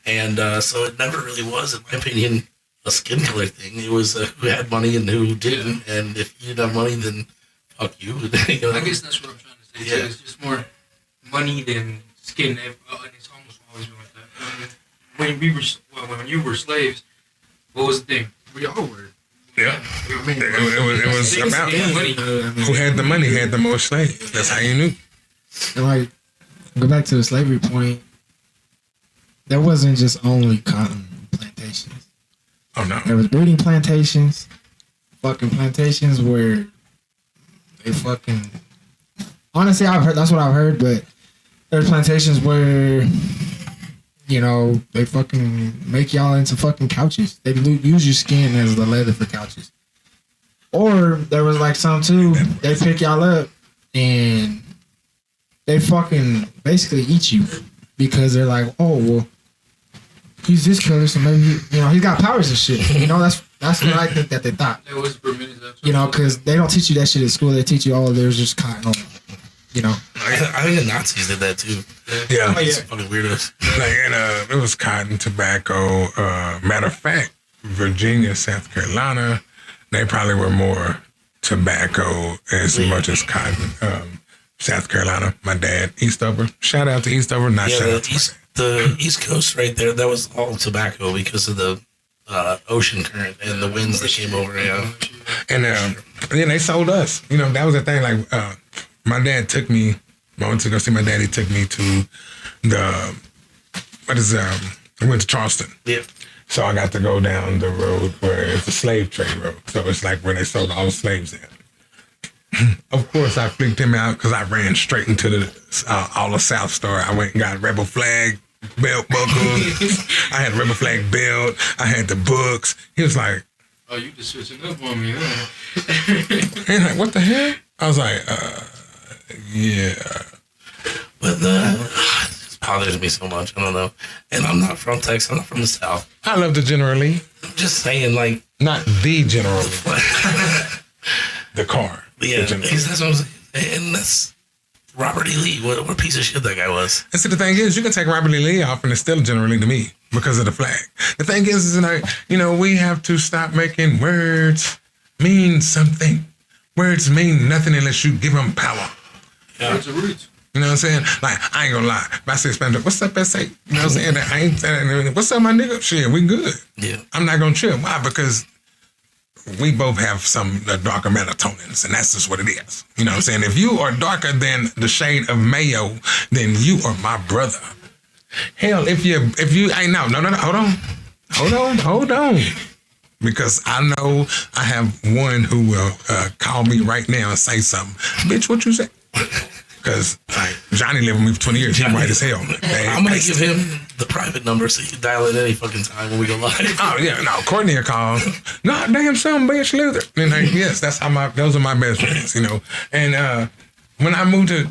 And so it never really was, in my opinion, a skin color thing. It was who had money and who didn't. And if you didn't have money, then fuck you. You know? I guess that's what I'm trying to say. Yeah. Too. It's just more money than skin. And it's almost always been like that. When you were slaves, what was the thing? We all were. Yeah. I mean, it was about who had the money had the most slaves. That's how you knew. And like, go back to the slavery point. There wasn't just only cotton plantations. Oh no. There was breeding plantations, fucking plantations where they fucking. Honestly, I've heard that's what I've heard, but there's plantations where, you know, they fucking make y'all into fucking couches. They use your skin as the leather for couches. Or there was like some too. They pick y'all up and they fucking basically eat you because they're like, oh well, he's this color, so maybe he's got powers and shit. You know, that's what I think that they thought. That was for minutes. You know, because they don't teach you that shit at school. They teach you, there's just cotton on. You know, I think the Nazis did that too. Yeah, It's fucking weirdos. Like, it was cotton, tobacco. Matter of fact, Virginia, South Carolina, they probably were more tobacco as much as cotton. South Carolina, my dad, Eastover. Shout out to Eastover, not shout out to the East Coast right there. That was all tobacco because of the ocean current and the winds that came over. Yeah, and then they sold us. You know, that was the thing. Like, my dad took me. I went to go see my dad. He took me to the I went to Charleston. Yeah. So I got to go down the road where it's the slave trade road. So it's like where they sold all the slaves at. Of course, I freaked him out because I ran straight into the all the South store. I went and got rebel flag belt buckles. I had rebel flag belt. I had the books. He was like, "Oh, you just switching up on me, huh?" He's like, "What the hell?" I was like, "Yeah." But it bothers me so much. I don't know. And I'm not from Texas. I'm not from the South. I love the General Lee. I'm just saying, like, not the General Lee. The car. Yeah, that's what I'm saying. And that's Robert E. Lee. What a piece of shit that guy was. And see, the thing is, you can take Robert E. Lee off and it's still General Lee to me because of the flag. The thing is like, we have to stop making words mean something. Words mean nothing unless you give them power. Yeah. Words are roots. You know what I'm saying? Like, I ain't gonna lie. If I say Spanish, what's up, S.A.? You know what I'm saying? I ain't saying, what's up, my nigga? Shit, we good. Yeah. I'm not gonna trip. Why? Because we both have some darker melatonins, and that's just what it is. You know what I'm saying? If you are darker than the shade of mayo, then you are my brother. Hell, if you ain't no, hold on. Because I know I have one who will call me right now and say something. Bitch, what you say? Because like Johnny lived with me for 20 years. He's white as hell. I'm going to give him the private number so he can dial it any fucking time when we go live. Oh, yeah. No, Courtney will call. No, damn, son, bitch, Luther. And like, yes, those are my best friends, And when I moved to,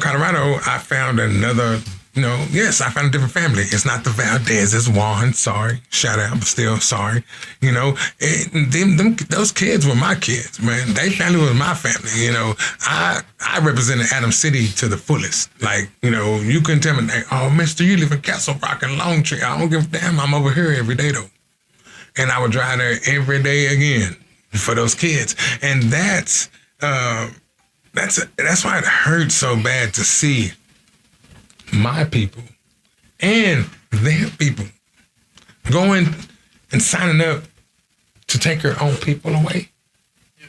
Colorado, I found another, yes, I found a different family. It's not the Valdez, it's Juan. Sorry. Shout out, but still sorry. Those kids were my kids, man. They family was my family. I represented Adams City to the fullest. Like, you couldn't tell me, oh, mister, you live in Castle Rock and Longtree. I don't give a damn. I'm over here every day, though. And I would drive there every day again for those kids. And that's why it hurts so bad to see my people and their people going and signing up to take their own people away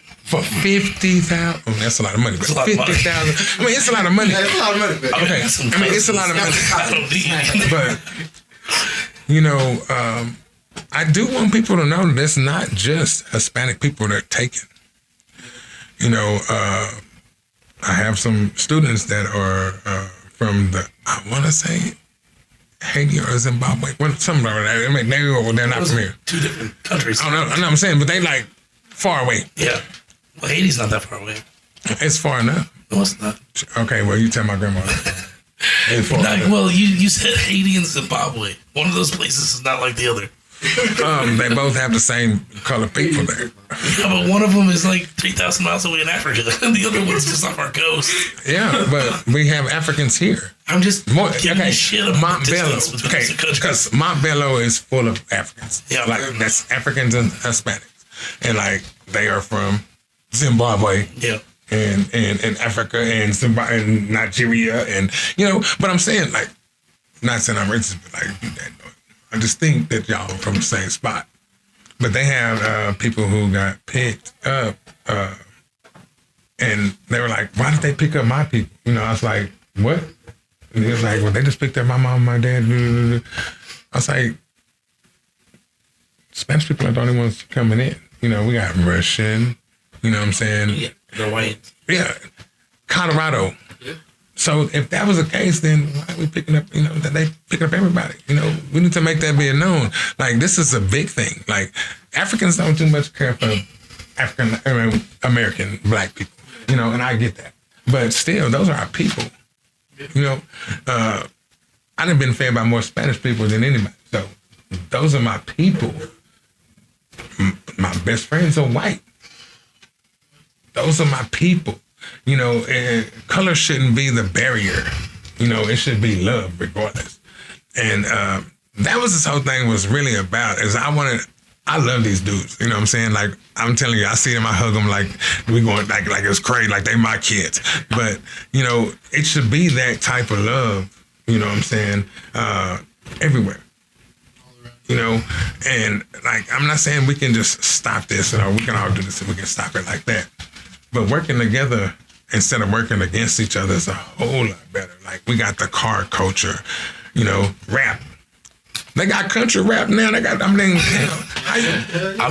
for $50,000. Oh, that's a lot of money. But $50,000. I mean, it's a lot of money. It's a lot of money. Okay. I mean, it's a lot of money. But I do want people to know that it's not just Hispanic people that are taken. I have some students that are from I want to say Haiti or Zimbabwe, something like that. I mean, they're not from here. Two different countries. I know what I'm saying, but they like far away. Yeah. Well, Haiti's not that far away. It's far enough. No, it's not. Okay, well, you tell my grandma. It's far enough. Well, you said Haiti and Zimbabwe. One of those places is not like the other. They both have the same color people there. Yeah, but one of them is like 3,000 miles away in Africa, and the other one's just off our coast. Yeah, but we have Africans here. I'm just More, giving a shit about Montbello. distance between Okay, the countries. because Montbello is full of Africans. Yeah, like that's Africans and Hispanics, and like they are from Zimbabwe. Yeah. And Africa and Zimbabwe and Nigeria and but I'm saying like, not saying I'm racist, but like I just think that y'all are from the same spot. But they have people who got picked up, and they were like, "Why did they pick up my people?" I was like, "What?" And he was like, "Well, they just picked up my mom, and my dad." I was like, "Spanish people are the only ones coming in. We got Russian. You know what I'm saying? Yeah, they're white. Yeah, Colorado. Yeah. So if that was the case, then why are we picking up? That they pick up everybody. We need to make that be known. Like this is a big thing. Like Africans don't too much care for American black people. And I get that. But still, those are our people. I done been fed by more Spanish people than anybody. So those are my people. My best friends are white. Those are my people. And color shouldn't be the barrier. It should be love regardless. And that was this whole thing was really about is I love these dudes. You know what I'm saying? Like I'm telling you, I see them, I hug them like we going like it's crazy, like they my kids. But it should be that type of love. You know what I'm saying? Everywhere. And like I'm not saying we can just stop this or we can all do this and we can stop it like that. But working together instead of working against each other is a whole lot better. Like we got the car culture, rap. They got country rap now. They got, I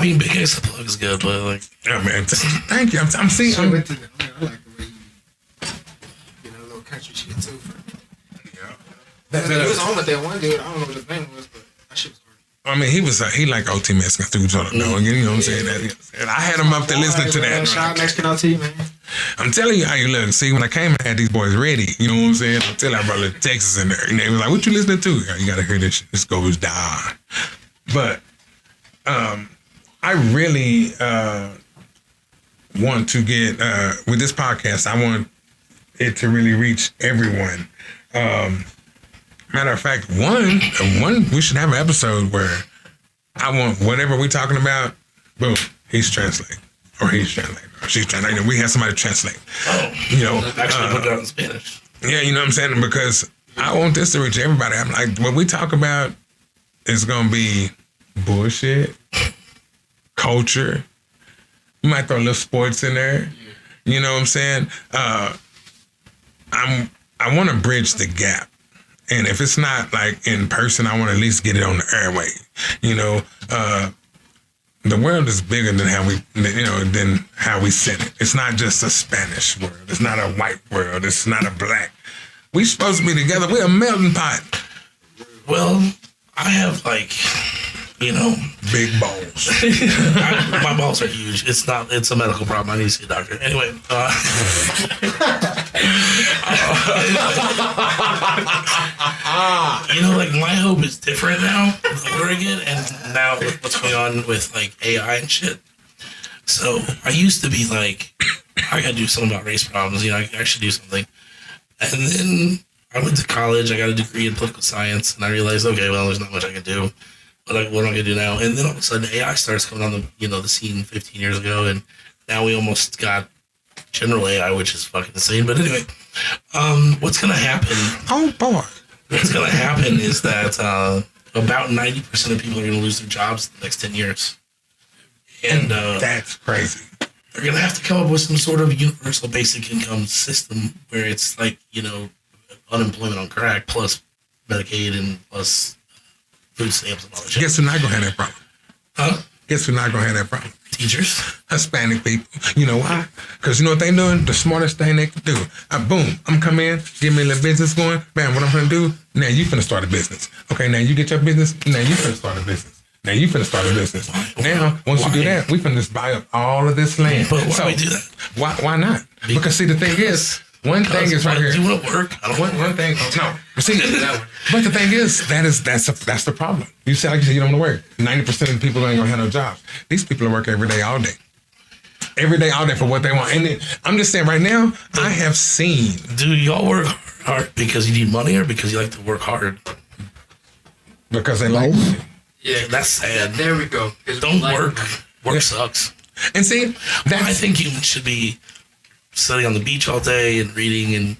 mean, Big Ace Plug is good, but like, yeah, man. Thank you. I'm seeing. I like the way you a little country shit too. He was on with that one dude. I don't know what his name was, but that shit was hard. I mean, he like OT Mexican through so you know what I'm saying? And I had him up there listening to that. Shout out Mexican OT, man. I'm telling you how you look. See, when I came, I had these boys ready. You know what I'm saying? Until I brought little Texas in there. They was like, what you listening to? You got to hear this shit. This goes down. But I really want to get, with this podcast, I want it to really reach everyone. Matter of fact, one we should have an episode where I want whatever we're talking about, boom, he's translating. Or he's translating. Or she's translating. We have somebody translate. Oh. Actually put it out in Spanish. Yeah, you know what I'm saying? Because I want this to reach everybody. I'm like, what we talk about is going to be bullshit, culture. You might throw a little sports in there. You know what I'm saying? I want to bridge the gap. And if it's not like in person, I want to at least get it on the airway. The world is bigger than how we said it. It's not just a Spanish world. It's not a white world. It's not a black. We supposed to be together. We're a melting pot. Well, I have big balls. My balls are huge. It's a medical problem. I need to see a doctor. Anyway. My hope is different now with Oregon and now with what's going on with AI and shit. So I used to be like, I gotta do something about race problems. I should do something. And then I went to college. I got a degree in political science, and I realized, okay, well, there's not much I can do. What am I gonna do now? And then all of a sudden, AI starts coming on the scene 15 years ago, and now we almost got general AI, which is fucking insane. But anyway, what's gonna happen? Oh boy. What's gonna happen is that about 90% of people are gonna lose their jobs in the next 10 years, and that's crazy. They're gonna have to come up with some sort of universal basic income system where it's unemployment on crack plus Medicaid and plus food stamps and all that shit. Guess who's not gonna have that problem? Huh? Guess who's not gonna have that problem? Teachers. Hispanic people. You know why? Because you know what they doing? The smartest thing they can do. Boom, I'm come in, give me a little business going. Bam, what I'm gonna do? Now you finna start a business. Okay, now you get your business. Now you finna start a business. Now you finna start a business. Now, once you do that, we finna just buy up all of this land. But why we do that? Why not? Because see, the thing is, one thing is right here. Do you want to work? One thing. No. See, but the thing is, that's the problem. You said you don't want to work. 90% of the people ain't gonna have no jobs. These people are working every day, all day. Every day, all day for what they want. And then, I'm just saying, right now, I have seen. Do y'all work hard hard because you need money or because you like to work hard? Because they like. Yeah, That's sad. there we go. 'Cause Don't like work. money. Work sucks. And see, I think humans should be sitting on the beach all day and reading and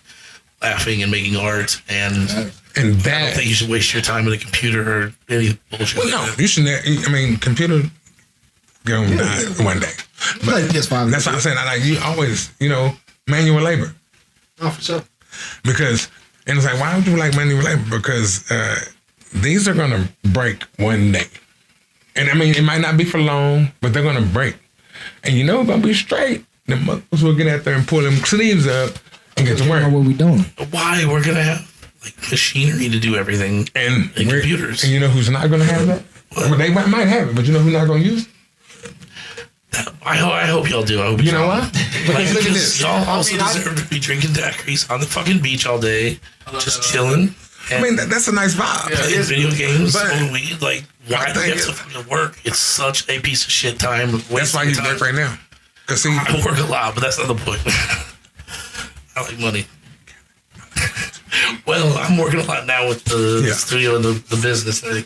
laughing and making art. And and I don't that. think you should waste your time on a computer or any bullshit. Well, like no, that. you shouldn't. I mean, computer gonna die one day. But Like PS5. that's what I'm saying. I like you always, manual labor. Oh, for sure. Because, and it's like, why would you like manual labor? Because these are going to break one day. And I mean, it might not be for long, but they're going to break. And you know it's going to be straight. The mothers will get out there and pull them sleeves up and get to Know work. what we doing? Why? We're going to have like machinery to do everything And computers. And you know who's not going to have that? Well, they might have it, but you know who's not going to use it? I hope y'all do. I hope You know y'all- why? Because look at this. Y'all also I mean, deserve to be drinking daiquiris on the fucking beach all day, just chilling. I mean, that's a nice vibe. Playing video games, But- smoking weed. Like, why do you have to fucking work? It's such a piece of shit time. That's why you work right now. Because see, I work a lot, but that's not the point. I like money. Well, I'm working a lot now with the studio and the business thing.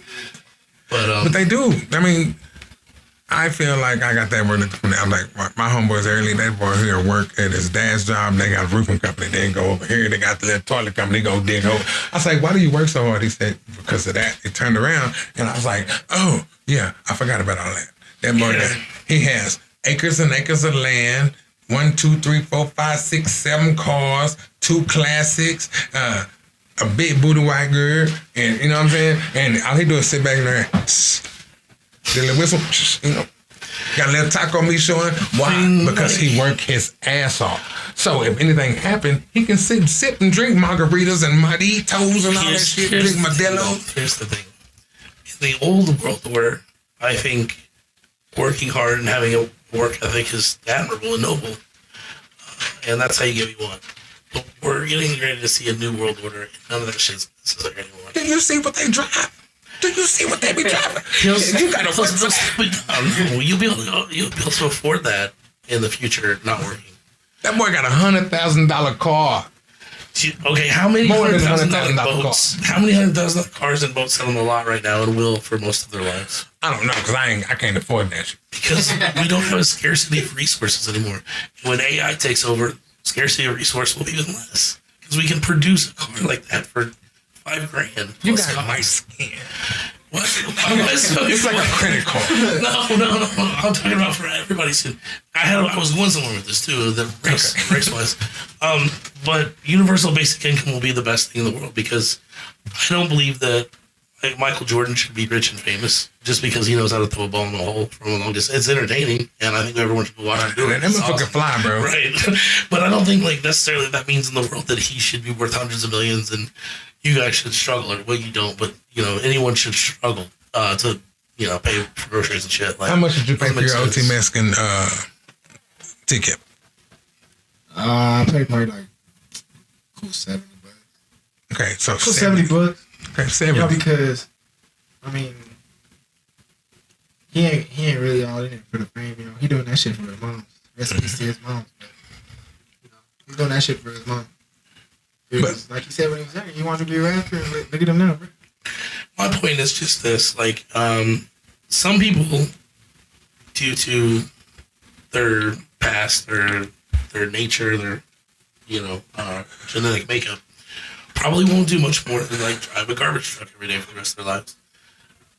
But they do. I mean, I feel like I got that word from I'm like, my homeboys early, that boy here work at his dad's job. They got a roofing company. They go over here. They got the little toilet company. They go dig hole. I was like, why do you work so hard? He said, because of that. He turned around and I was like, oh, yeah, I forgot about all that. That boy, he has acres and acres of land, 1, 2, 3, 4, 5, 6, 7 cars, 2 classics, a big booty white girl, and you know what I'm saying? And all he do is sit back there and the little whistle, got a little taco meat showing. Why? Because he worked his ass off. So if anything happened, he can sit and drink margaritas and mojitos and all that shit, drink Modelo. Here's the thing. In the old world order, I think working hard and having a work ethic is admirable and noble. And that's how you get what you want. But we're getting ready to see a new world order. And none of that shit's necessary anymore. Do you see what they drive? Do you see what they be driving? You gotta work for that. You'll be able to afford that in the future, not working. That boy got $100,000 car. Okay, how many More than $100,000 $100,000 boats? How many $100,000 cars and boats sit on the lot right now and will for most of their lives? I don't know, because I can't afford that shit. Because we don't have a scarcity of resources anymore. When AI takes over, scarcity of resource will be even less. Because we can produce a car like that for $5,000. You plus got cost. white skin. What? It's like a credit card. No. I'm talking about for everybody. I was going somewhere with this too. The race wise, but universal basic income will be the best thing in the world because I don't believe that Michael Jordan should be rich and famous just because he knows how to throw a ball in a hole from a long distance. It's entertaining, and I think everyone should watch him do it. That motherfucker fly, bro. Right, but I don't think necessarily that means in the world that he should be worth hundreds of millions and you guys should struggle, or well, you don't, but anyone should struggle to pay for groceries and shit. Like, how much did you pay for your sense. OT Mexican ticket? I paid probably like cool $70. Okay, so Cool $70. Okay, 70. Because I mean, he ain't really all in it for the fame. He doing that shit for his mom. Rest in peace to his mom. But, he's doing that shit for his mom. Because, like he said when he was young, he wanted to be a rapper. And look at him now, bro. My point is just this: some people, due to their past, their nature, their genetic makeup, probably won't do much more than drive a garbage truck every day for the rest of their lives.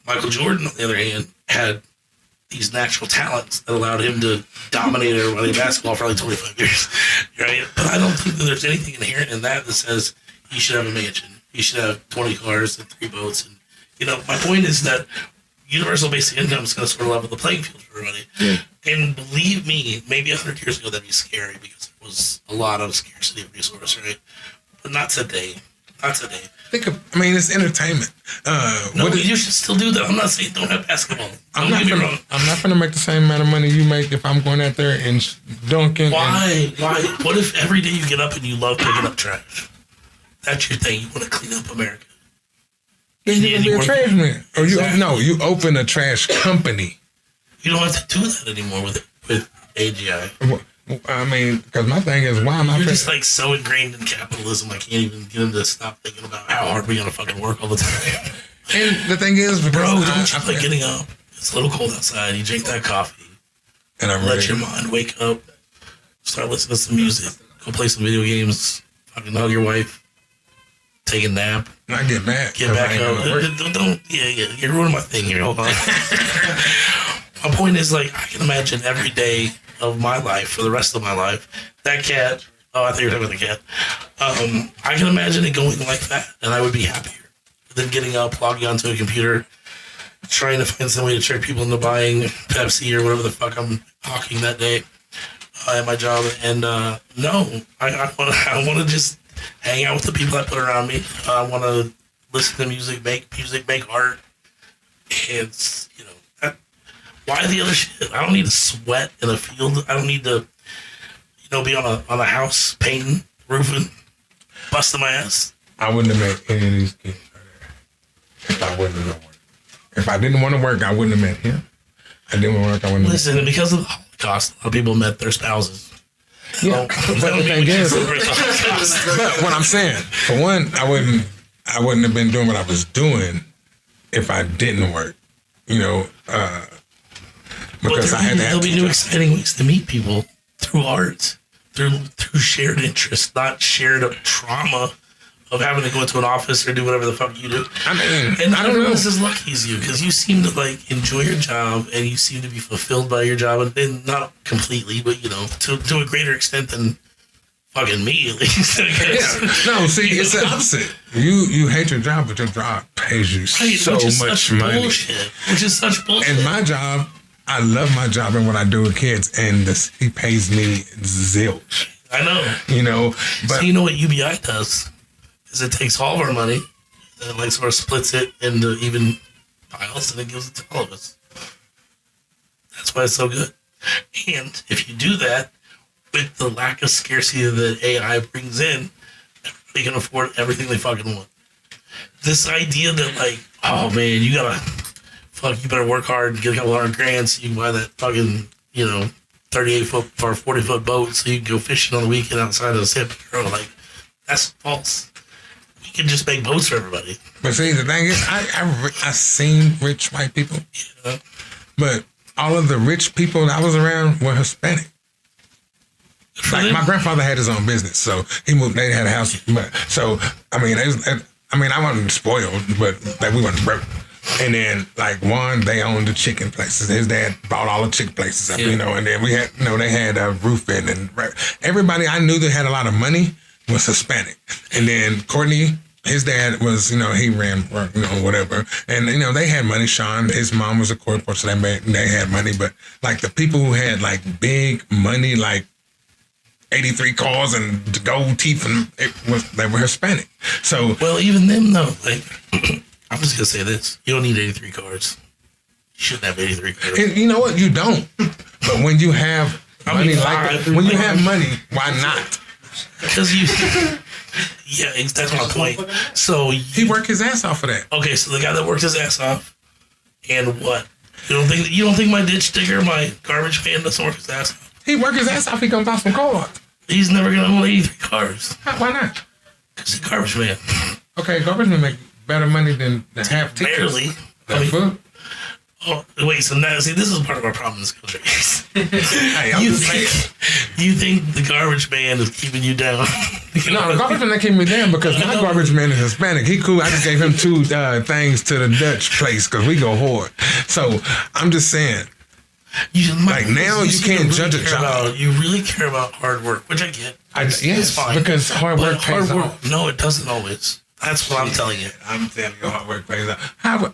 Michael Jordan, on the other hand, had these natural talents that allowed him to dominate everybody in basketball for 25 years, right? But I don't think that there's anything inherent in that says he should have a mansion, he should have 20 cars and 3 boats, and my point is that universal basic income is going to sort of level the playing field for everybody. Yeah. And believe me, maybe 100 years ago that'd be scary because there was a lot of scarcity of resource, right? But not today. Not today. It's entertainment. You should still do that. I'm not saying don't have basketball. Don't get me wrong. I'm not going to make the same amount of money you make if I'm going out there and dunking. Why? What if every day you get up and you love picking up trash? That's your thing. You want to clean up America. Then you be a trash man. Or you open a trash company. You don't have to do that anymore with AGI. I mean, because my thing is, why am I? You're just like so ingrained in capitalism. I can't even get him to stop thinking about how hard we gotta fucking work all the time. And the thing is, Bro, don't you like getting up? It's a little cold outside. You drink that coffee, and I'm let your mind wake up. Start listening to some music. Go play some video games. Fucking hug your wife. Take a nap. I get back. Get back up. You're ruining my thing here. Hold on. My point is, like, I can imagine every day of my life for the rest of my life. That cat. Oh, I thought you were talking about the cat. I can imagine it going like that, and I would be happier than getting up, logging onto a computer, trying to find some way to trick people into buying Pepsi or whatever the fuck I'm hawking that day at my job. And no, I want to just hang out with the people I put around me. I want to listen to music, make art. And, you know, why the other shit? I don't need to sweat in a field. I don't need to, you know, be on a house painting, roofing, busting my ass. I wouldn't have met any of these kids if I wouldn't have worked. If I didn't want to work, I wouldn't have met him. I didn't want to work, I wouldn't have Listen, and because of the Holocaust, a lot of people met their spouses. Yeah, but the thing is, but what I'm saying, for one, I wouldn't have been doing what I was doing if I didn't work. You know, because I had to have there'll be new exciting ways to meet people through art, through shared interests, not shared trauma of having to go into an office or do whatever the fuck you do. I mean, and I don't know. everyone's as lucky as you because you seem to like enjoy your job and you seem to be fulfilled by your job, and not completely, but you know, to a greater extent than fucking me at least. I guess. Yeah. No, see, it's the opposite. You hate your job, but your job pays you so much money. Bullshit, which is such bullshit. And my job, I love my job and what I do with kids, and he pays me zilch. I know. You know, but so you know what UBI does? Is it takes all of our money and like sort of splits it into even piles and it gives it to all of us. That's why it's so good. And if you do that with the lack of scarcity that AI brings in, they can afford everything they fucking want. This idea that like, oh man, you better work hard and get a couple $100,000 so you can buy that fucking, you know, 38-foot or 40-foot boat so you can go fishing on the weekend outside of the San Pedro. Like, that's false. We can just make boats for everybody. But see, the thing is, I seen rich white people, Yeah. but all of the rich people that I was around were Hispanic. Like my grandfather had his own business, so he moved. They had a house, so I mean, I wasn't spoiled, but like we wasn't broke. And then like they owned the chicken places. His dad bought all the chicken places up, you know. And then we had, they had a roofing, and everybody I knew that had a lot of money was Hispanic. And then Courtney, his dad was, he ran, whatever. And, they had money. Sean, his mom was a corporate, so they had money. But, like, the people who had, like, big money, like 83 cars and gold teeth, and they were Hispanic. So, well, even them, though, like, I'm just going to say this. You don't need 83 cars. You shouldn't have 83 cars. And you know what? You don't. But when you have money when you have money, why not? Because yeah, that's my point. So he worked his ass off for that. Okay, so the guy that worked his ass off, and what? You don't think my ditch digger, my garbage man, doesn't work his ass off? He worked his ass off. He gonna buy some cars. He's never gonna own 83 cars. Why not? Because he's a garbage man. Okay, garbage men make better money than half tickets. Barely. Oh, wait, so now, see, this is part of our problem in this country. Hey, you think the garbage man is keeping you down? No, the garbage man keeping me down because my garbage man is Hispanic. He cool. I just gave him 2 things to the Dutch place because we go hard. So, I'm just saying, now you can't judge a job. You really care about hard work, which I get. It's fine. Because hard work pays off. No, it doesn't always. That's what I'm telling you. I'm telling you, hard work pays off. How?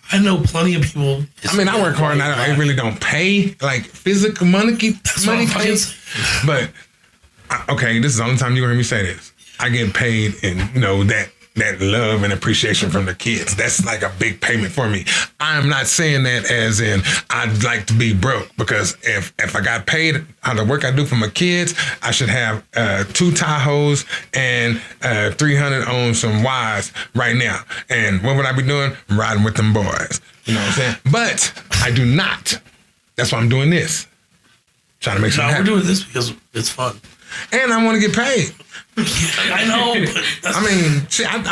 I know plenty of people. I work hard and I really don't pay like physical money. Pays. But okay, this is the only time you're gonna hear me say this. I get paid in that love and appreciation from the kids. That's like a big payment for me. I'm not saying that as in I'd like to be broke, because if I got paid on the work I do for my kids, I should have 2 Tahoes and 300 on some Ys right now. And what would I be doing? Riding with them boys. You know what I'm saying? But I do not. That's why I'm doing this. Trying to make No, something we're happen. doing this because it's fun. And I want to get paid. I know, but that's I mean, shit, I'm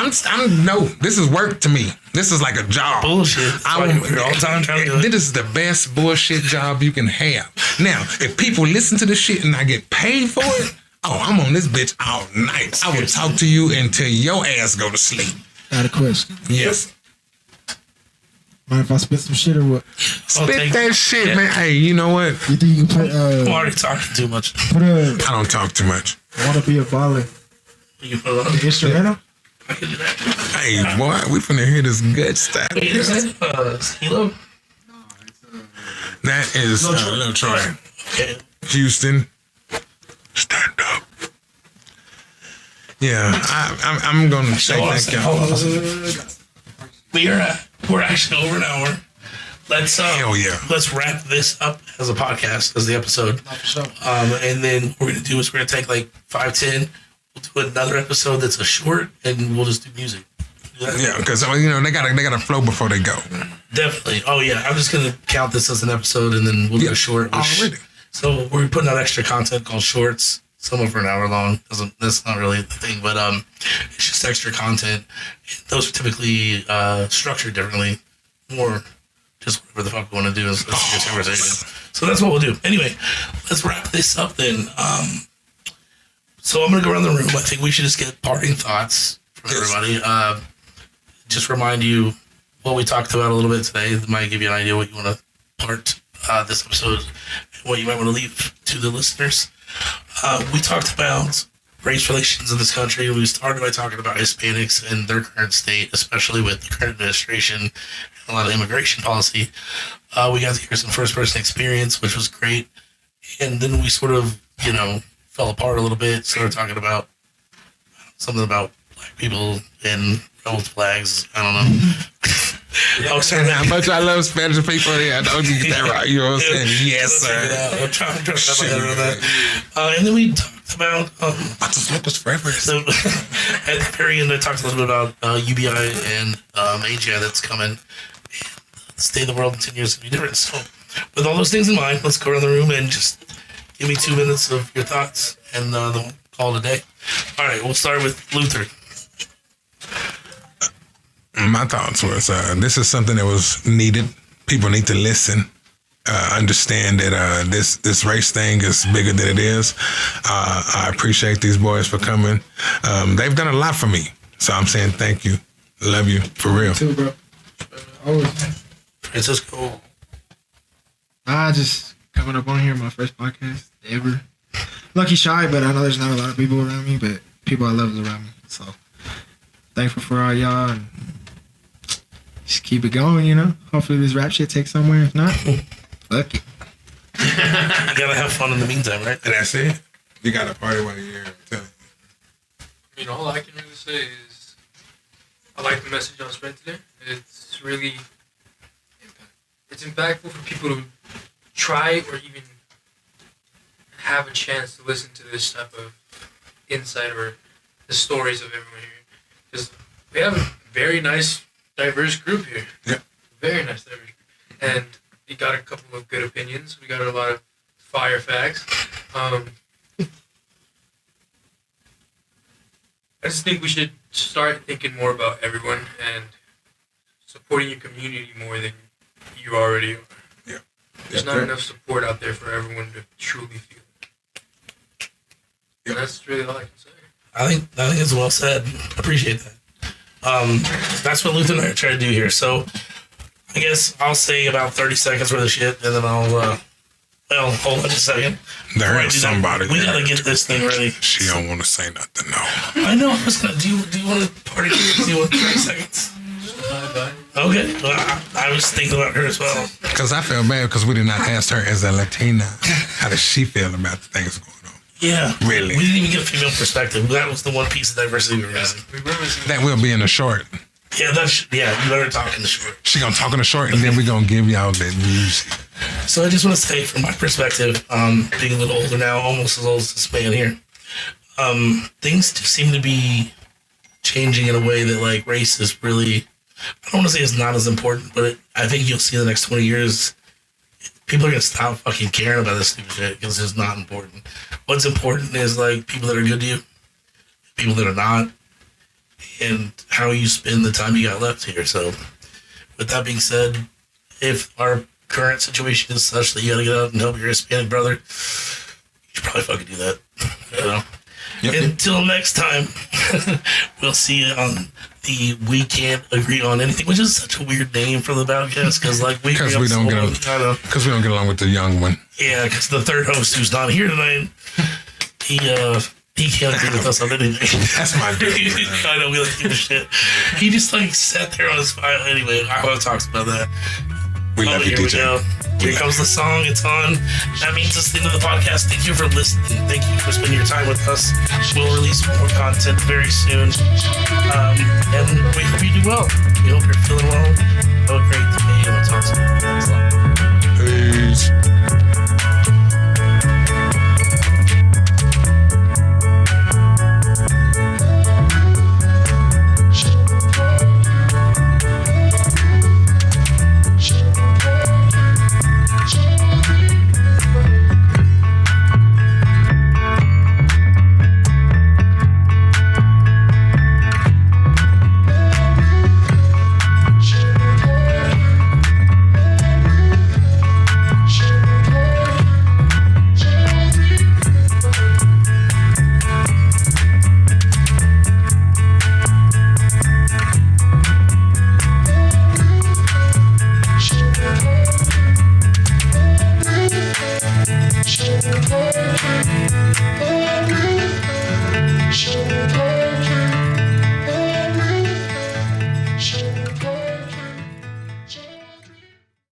no. This is work to me. This is like a job. bullshit. That's why you're here all the time trying to do it. This is the best bullshit job you can have. Now, if people listen to this shit and I get paid for it, oh, I'm on this bitch all night. I will talk to you until your ass go to sleep. I had a question. Yes. Mind if I spit some shit or what? Spit that shit, man. Hey, you know what? You think you can put I'm already talking too much. put a I don't talk too much. wanna be a baller You put it on. instrumental? I can do that. Hey, boy, we finna hear this good stuff. Wait, is that Hilo? That is Lil Troy. Okay. Houston, stand up. Yeah, I'm gonna say thank you. Hold on. We're actually over an hour. Hell yeah. Let's wrap this up as a podcast, as the episode. And then what we're gonna do is we're gonna take like 5-10. We'll do another episode that's a short, and we'll just do music. Yeah, because you know they gotta flow before they go. Definitely. Oh yeah, I'm just gonna count this as an episode, and then we'll do a short. Already. So we're putting out extra content called shorts. Some of them are an hour long. That's not really the thing, but it's just extra content. Those are typically structured differently, more just whatever the fuck we want to do is a serious conversation. So that's what we'll do. Anyway, let's wrap this up then. So I'm gonna go around the room. I think we should just get parting thoughts from everybody. Just remind you what we talked about a little bit today. It might give you an idea what you want to part this episode and what you might want to leave to the listeners. We talked about race relations in this country. We started by talking about Hispanics and their current state, especially with the current administration and a lot of immigration policy. We got to hear some first-person experience, which was great. And then we sort of, fell apart a little bit, started talking about something about black people and rebel flags. I don't know. I was trying to How much I love Spanish people. Yeah, I know you get that right. You know what I'm saying? Yes, sir. I'm trying to wrap my head around that. And then we talked about I just want this forever. so at the very end, I talked a little bit about UBI and AGI that's coming. The state of the world in 10 years is going to be different. So with all those things in mind, let's go around the room and just give me 2 minutes of your thoughts and then we'll call it a day. All right, we'll start with Luther. My thoughts was this is something that was needed. People need to listen, understand that this race thing is bigger than it is. I appreciate these boys for coming. They've done a lot for me, so I'm saying thank you. Love you for real. Too, bro. Always. Francisco. Just coming up on here, my first podcast ever. Lucky shy, but I know there's not a lot of people around me, but people I love is around me. So thankful for all y'all and just keep it going, Hopefully this rap shit takes somewhere. If not, fuck it. You gotta have fun in the meantime, right? And that's it. You got to party while you're here. All I can really say is I like the message y'all spread today. It's really it's impactful for people to try or even have a chance to listen to this type of insight or the stories of everyone here. Because we have a very nice, diverse group here. Yeah. Very nice, diverse group. And we got a couple of good opinions. We got a lot of fire facts. I just think we should start thinking more about everyone and supporting your community more than you already are. Yeah. There's not enough support out there for everyone to truly feel. And that's really all I can say. I think it's well said. Appreciate that. That's what Luther and I are trying to do here. So I guess I'll say about 30 seconds worth of shit, and then I'll hold on just a second. There's somebody. We gotta get this thing ready. She don't want to say nothing. No. I know. I was gonna. Do you want to party? Do you want 30 seconds? Bye. Okay. Well, I was thinking about her as well. Because I feel bad because we did not ask her as a Latina. How does she feel about the things going on? Yeah. Really? We didn't even get a female perspective. That was the one piece of diversity we were missing. That will be in the short. Yeah, you better talk in the short. She gonna talk in the short, and then we gonna give y'all that music. So I just want to say, from my perspective, being a little older now, almost as old as this man here, things just seem to be changing in a way that like race is really, I don't want to say it's not as important, but I think you'll see in the next 20 years, people are gonna stop fucking caring about this stupid shit because it's not important. What's important is like people that are good to you, people that are not, and how you spend the time you got left here. So, with that being said, if our current situation is such that you gotta get out and help your Hispanic brother, you should probably fucking do that. You know? Yep. Until next time, we'll see you on the We Can't Agree on Anything, which is such a weird name for the podcast because like Because we don't get along with the young one. Yeah, because the third host who's not here tonight, he can't agree with us on anything. That's my dude. I know we like to give a shit. He just like sat there on his file. Anyway, I want to talk about that. We love you, here DJ. we go. Here comes the song. It's on. That means it's the end of the podcast. Thank you for listening. Thank you for spending your time with us. We'll release more content very soon. And we hope you do well. We hope you're feeling well. Have a great day.